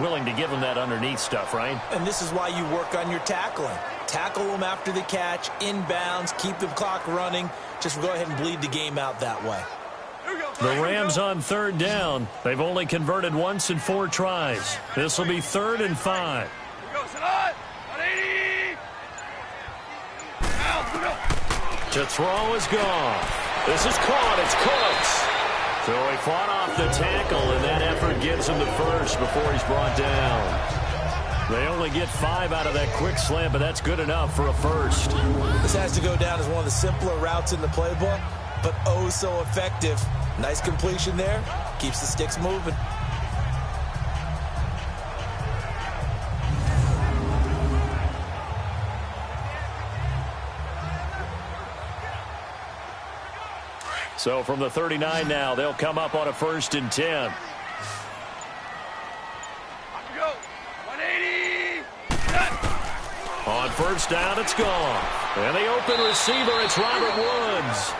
Willing to give them that underneath stuff, right? And this is why you work on your tackling. Tackle them after the catch, inbounds, keep the clock running. Just go ahead and bleed the game out that way. The Rams on 3rd down. They've only converted once in 4 tries. This will be 3rd and 5. To throw is Goff. This is caught. It's Cooks. So he fought off the tackle, and that effort gives him the first before he's brought down. They only get 5 out of that quick slant, but that's good enough for a first. This has to go down as one of the simpler routes in the playbook. but oh so effective. Nice completion there. Keeps the sticks moving. So from the 39 now, they'll come up on a 1st and 10. On 1st down, it's gone. And the open receiver, it's Robert Woods.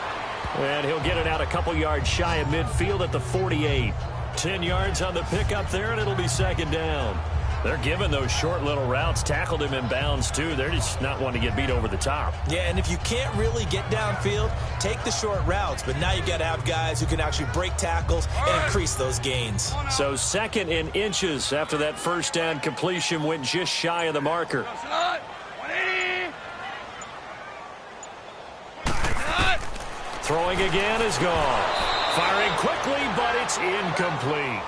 And he'll get it out a couple yards shy of midfield at the 48. 10 yards on the pickup there, and it'll be 2nd down. They're giving those short little routes. Tackled him in bounds, too. They're just not wanting to get beat over the top. Yeah, and if you can't really get downfield, take the short routes. But now you've got to have guys who can actually break tackles and increase those gains. So 2nd in inches after that 1st down completion went just shy of the marker. Throwing again is gone. Firing quickly, but it's incomplete.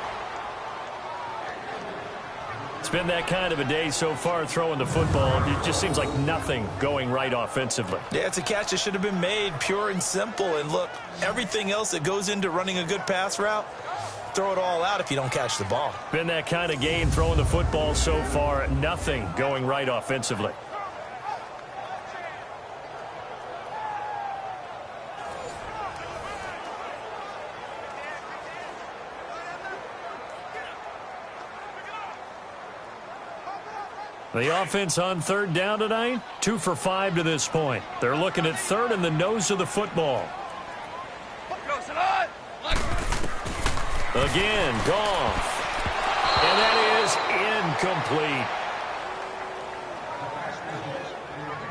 It's been that kind of a day so far throwing the football. It just seems like nothing going right offensively. Yeah, it's a catch that should have been made, pure and simple. And look, everything else that goes into running a good pass route, throw it all out if you don't catch the ball. Been that kind of game throwing the football so far. Nothing going right offensively. The offense on 3rd down tonight, 2 for 5 to this point. They're looking at 3rd and the nose of the football. Again, Goff. And that is incomplete.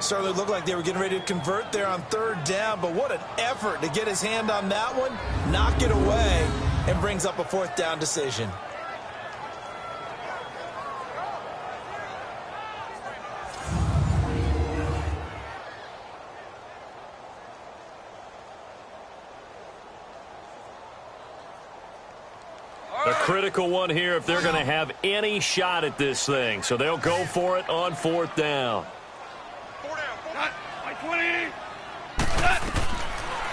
Certainly looked like they were getting ready to convert there on 3rd down, but what an effort to get his hand on that one, knock it away, and brings up a 4th down decision. A critical one here if they're going to have any shot at this thing. So they'll go for it on 4th down.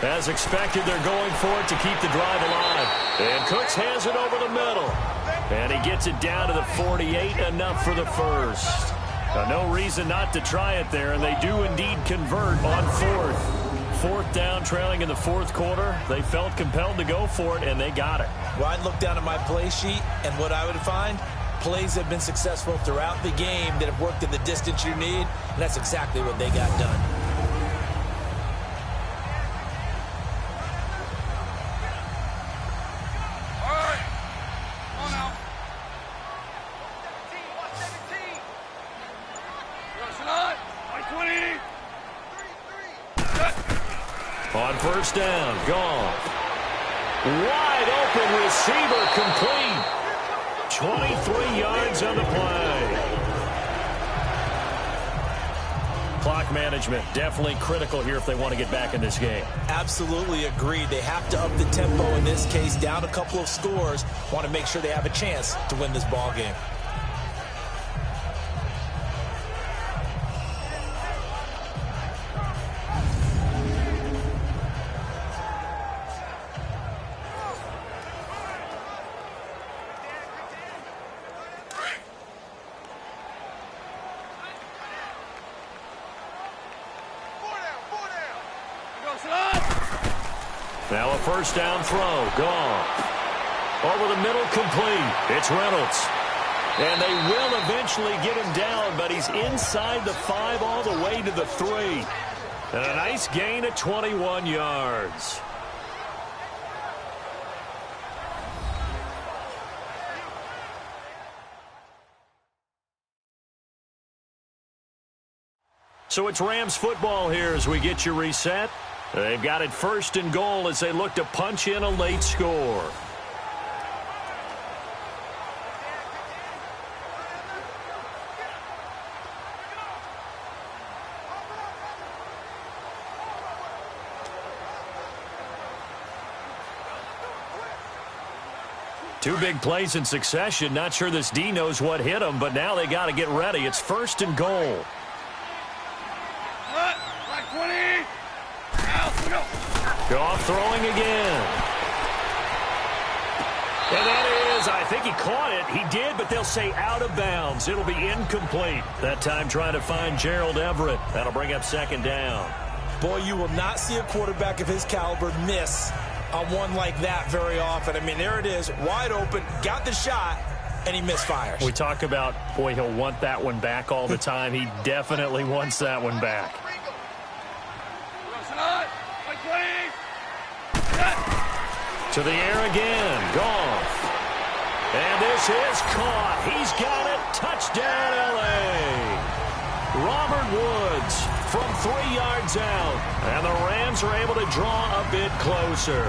As expected, they're going for it to keep the drive alive. And Cooks has it over the middle. And he gets it down to the 48, enough for the 1st. No reason not to try it there, and they do indeed convert on 4th. 4th down, trailing in the 4th quarter. They felt compelled to go for it, and they got it. Well, I'd look down at my play sheet, and what I would find, plays have been successful throughout the game that have worked in the distance you need, and that's exactly what they got done. On 1st down, Goff. Wide open receiver complete. 23 yards on the play. Clock management definitely critical here if they want to get back in this game. Absolutely agreed. They have to up the tempo in this case, down a couple of scores. Want to make sure they have a chance to win this ball game. Now a 1st down throw. Gone. Over the middle, complete. It's Reynolds. And they will eventually get him down, but he's inside the 5 all the way to the 3. And a nice gain of 21 yards. So it's Rams football here as we get you reset. They've got it 1st and goal as they look to punch in a late score. Two big plays in succession. Not sure this D knows what hit him, but now they got to get ready. It's 1st and goal. Goff throwing again. And that is, I think he caught it. He did, but they'll say out of bounds. It'll be incomplete. That time trying to find Gerald Everett. That'll bring up second down. Boy, you will not see a quarterback of his caliber miss on one like that very often. I mean, there it is, wide open, got the shot, and he misfires. We talk about, boy, he'll want that one back all the time. He definitely wants that one back. To the air again, Goff. And this is caught. He's got it. Touchdown, L.A. Robert Woods from 3 yards out. And the Rams are able to draw a bit closer.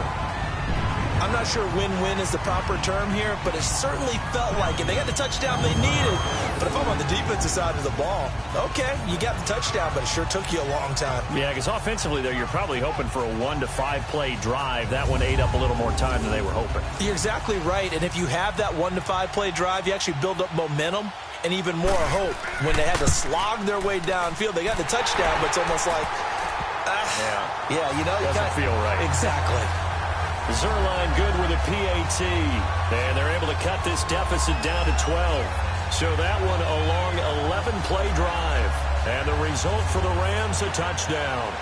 I'm not sure win-win is the proper term here, but it certainly felt like it. They got the touchdown they needed. But if I'm on the defensive side of the ball, okay, you got the touchdown, but it sure took you a long time. Yeah, because offensively, though, you're probably hoping for a 1 to 5 play drive. That one ate up a little more time than they were hoping. You're exactly right, and if you have that 1 to 5 play drive, you actually build up momentum and even more hope. When they had to slog their way downfield, they got the touchdown, but it's almost like, yeah, you know, doesn't feel right. Exactly. Zerline good with a PAT. And they're able to cut this deficit down to 12. So that one a long 11-play drive. And the result for the Rams, a touchdown.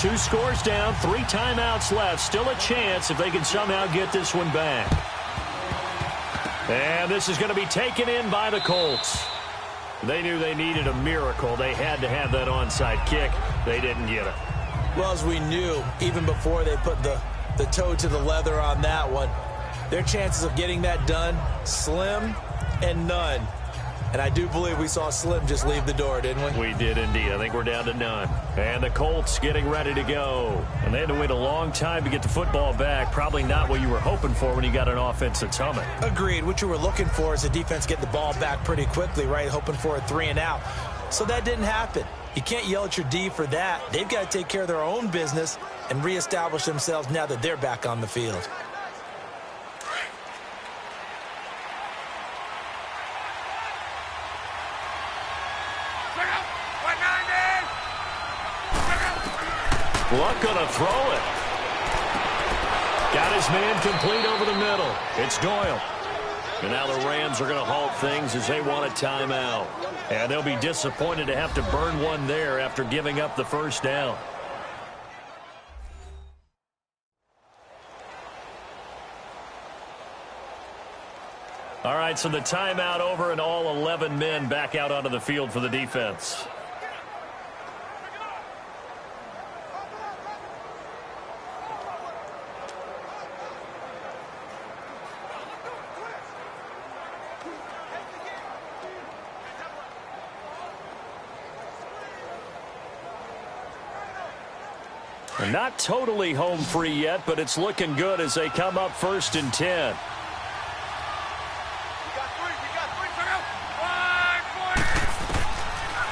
Two scores down, 3 timeouts left. Still a chance if they can somehow get this one back. And this is going to be taken in by the Colts. They knew they needed a miracle. They had to have that onside kick. They didn't get it. Well, as we knew, even before they put the toe to the leather on that one, their chances of getting that done, slim and none. And I do believe we saw Slim just leave the door, didn't we? We did indeed. I think we're down to none. And the Colts getting ready to go. And they had to wait a long time to get the football back. Probably not what you were hoping for when you got an offense that's humming. Agreed. What you were looking for is the defense getting the ball back pretty quickly, right? Hoping for a 3 and out. So that didn't happen. You can't yell at your D for that. They've got to take care of their own business and reestablish themselves now that they're back on the field. Luck gonna throw it. Got his man complete over the middle. It's Doyle. And now the Rams are going to halt things as they want a timeout. And they'll be disappointed to have to burn one there after giving up the first down. All right, so the timeout over and all 11 men back out onto the field for the defense. Not totally home free yet, but it's looking good as they come up 1st and 10.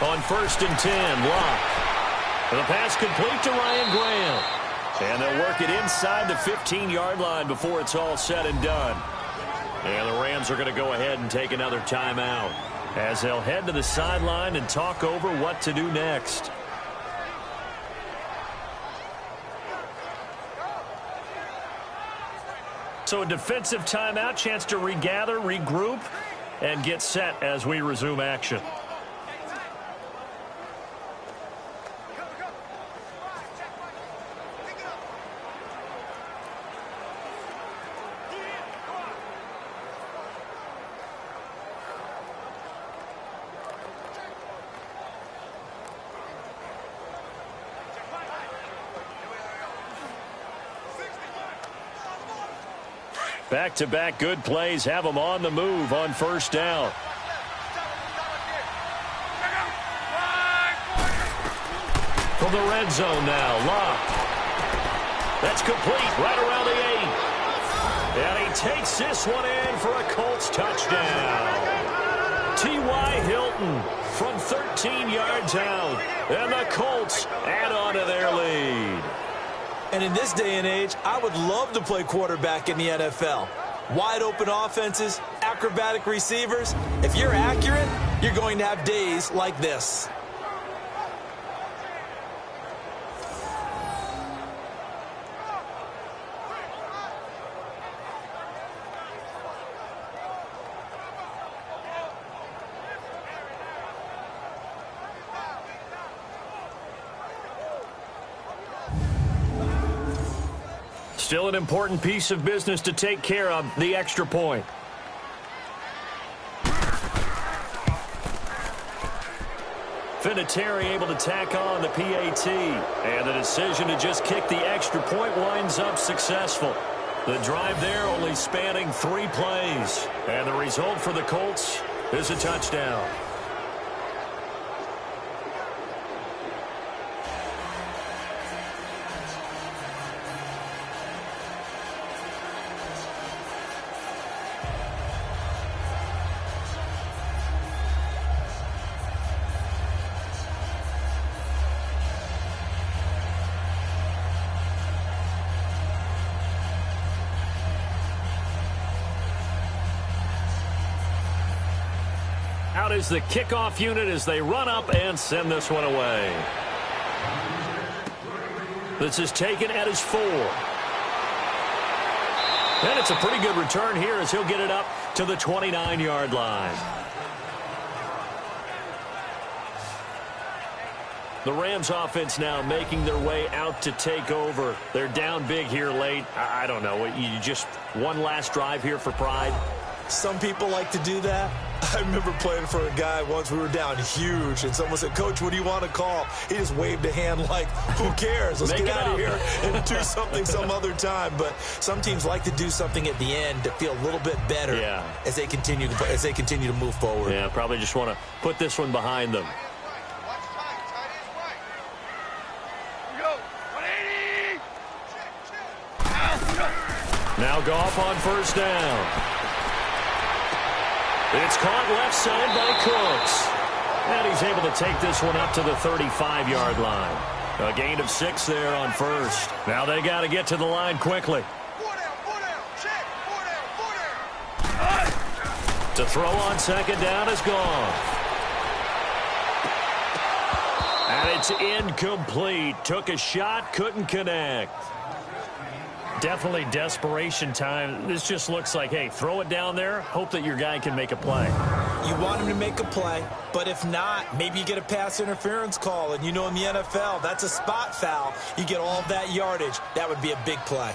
On 1st and 10, Locke. The pass complete to Ryan Graham. And they'll work it inside the 15-yard line before it's all said and done. And the Rams are going to go ahead and take another timeout as they'll head to the sideline and talk over what to do next. So a defensive timeout, chance to regather, regroup, and get set as we resume action. Back-to-back good plays have them on the move on 1st down. From the red zone now, Locke. That's complete right around the 8. And he takes this one in for a Colts touchdown. T.Y. Hilton from 13 yards out. And the Colts add on to their lead. And in this day and age, I would love to play quarterback in the NFL. Wide open offenses, acrobatic receivers. If you're accurate, you're going to have days like this. Still an important piece of business to take care of, the extra point. Vinatieri able to tack on the PAT. And the decision to just kick the extra point winds up successful. The drive there only spanning 3 plays. And the result for the Colts is a touchdown. Out is the kickoff unit as they run up and send this one away. This is taken at his 4. And it's a pretty good return here as he'll get it up to the 29-yard line. The Rams offense now making their way out to take over. They're down big here late. I don't know. You just one last drive here for pride. Some people like to do that. I remember playing for a guy once. We were down huge, and someone said, "Coach, what do you want to call?" He just waved a hand like, who cares? Let's get out of here and do something some other time. But some teams like to do something at the end to feel a little bit better as they continue to move forward. Yeah, probably just want to put this one behind them. Now Goff on first down. It's caught left side by Cooks. And he's able to take this one up to the 35-yard line. A gain of 6 there on first. Now they got to get to the line quickly. To throw on second down is gone. And it's incomplete. Took a shot, couldn't connect. Definitely desperation time. This just looks like, hey, throw it down there, hope that your guy can make a play. You want him to make a play, but if not, maybe you get a pass interference call. And you know in the NFL, that's a spot foul. You get all of that yardage. That would be a big play.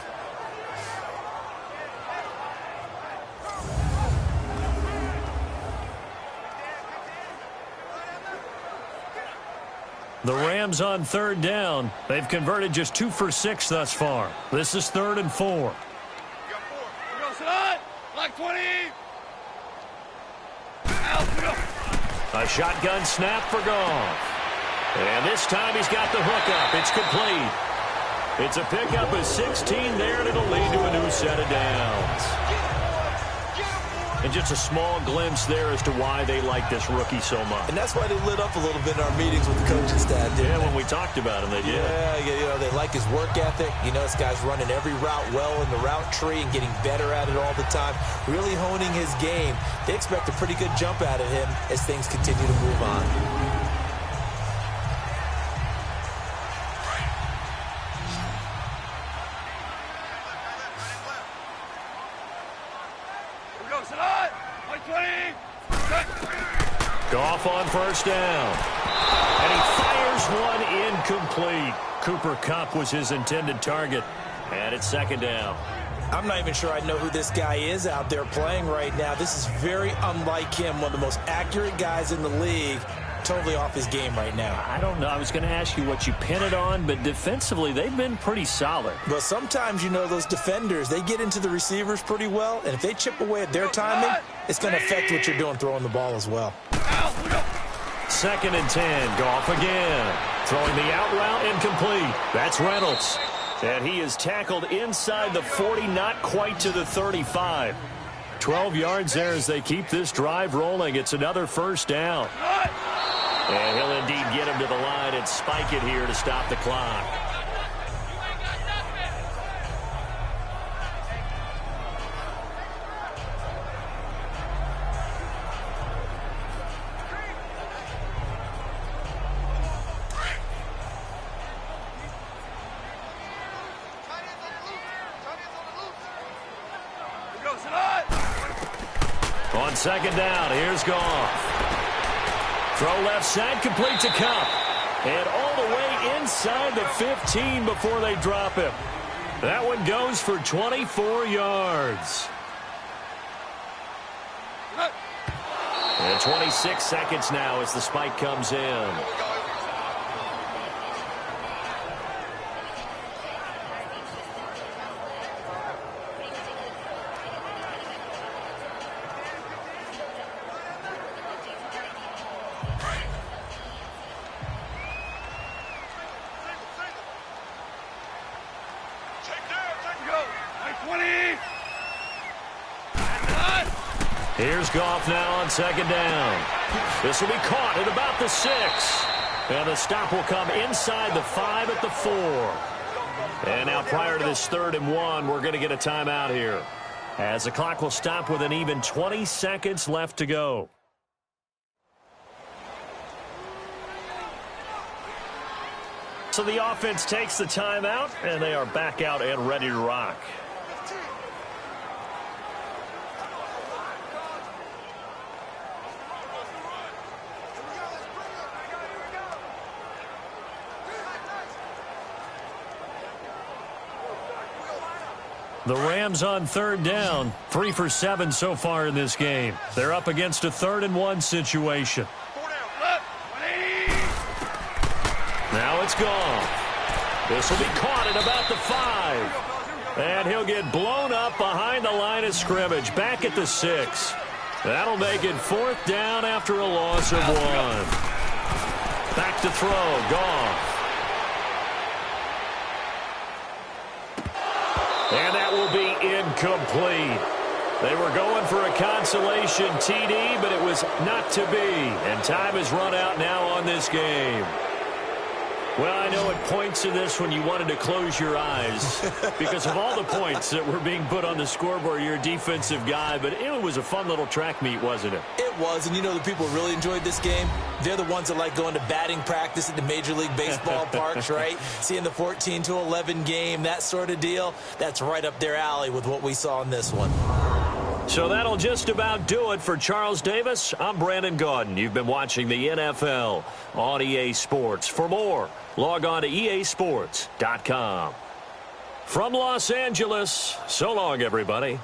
The Rams on third down. They've converted just 2 for 6 thus far. This is 3rd and 4. A shotgun snap for Goff. And this time he's got the hook up. It's complete. It's a pickup of 16 there, and it'll lead to a new set of downs. And just a small glimpse there as to why they like this rookie so much. And that's why they lit up a little bit in our meetings with the coaching staff. Yeah, when we talked about him, they did. Yeah, you know, they like his work ethic. You know, this guy's running every route well in the route tree and getting better at it all the time, really honing his game. They expect a pretty good jump out of him as things continue to move on. Goff on first down. And he fires one incomplete. Cooper Kupp was his intended target. And it's 2nd down. I'm not even sure I know who this guy is out there playing right now. This is very unlike him, one of the most accurate guys in the league. Totally off his game right now. I don't know. I was going to ask you what you pin it on, but defensively, they've been pretty solid. But sometimes, you know, those defenders, they get into the receivers pretty well, and if they chip away at their timing, it's going to affect what you're doing throwing the ball as well. 2nd and 10. Goff again. Throwing the out route incomplete. That's Reynolds. And he is tackled inside the 40, not quite to the 35. 12 yards there as they keep this drive rolling. It's another first down. And he'll indeed get him to the line and spike it here to stop the clock. On second down, here's Goff. Throw left side, complete to Cup. And all the way inside the 15 before they drop him. That one goes for 24 yards. And 26 seconds now as the spike comes in. Here's Goff now on second down. This will be caught at about the 6. And the stop will come inside the 5 at the 4. And now prior to this 3rd and 1, we're going to get a timeout here, as the clock will stop with an even 20 seconds left to go. So the offense takes the timeout, and they are back out and ready to rock. The Rams on 3rd down, 3 for 7 so far in this game. They're up against a 3rd and 1 situation. Now it's gone. This will be caught at about the 5. And he'll get blown up behind the line of scrimmage, back at the 6. That'll make it 4th down after a loss of 1. Back to throw, Goff. And that will be incomplete. They were going for a consolation TD, but it was not to be. And time has run out now on this game. Well, I know at points in this when you wanted to close your eyes because of all the points that were being put on the scoreboard. You're a defensive guy, but it was a fun little track meet, wasn't it? It was, and you know the people who really enjoyed this game? They're the ones that like going to batting practice at the Major League Baseball parks, right? Seeing the 14-11 game, that sort of deal. That's right up their alley with what we saw in this one. So that'll just about do it for Charles Davis. I'm Brandon Gaudin. You've been watching the NFL on EA Sports. For more, log on to easports.com. From Los Angeles, so long, everybody.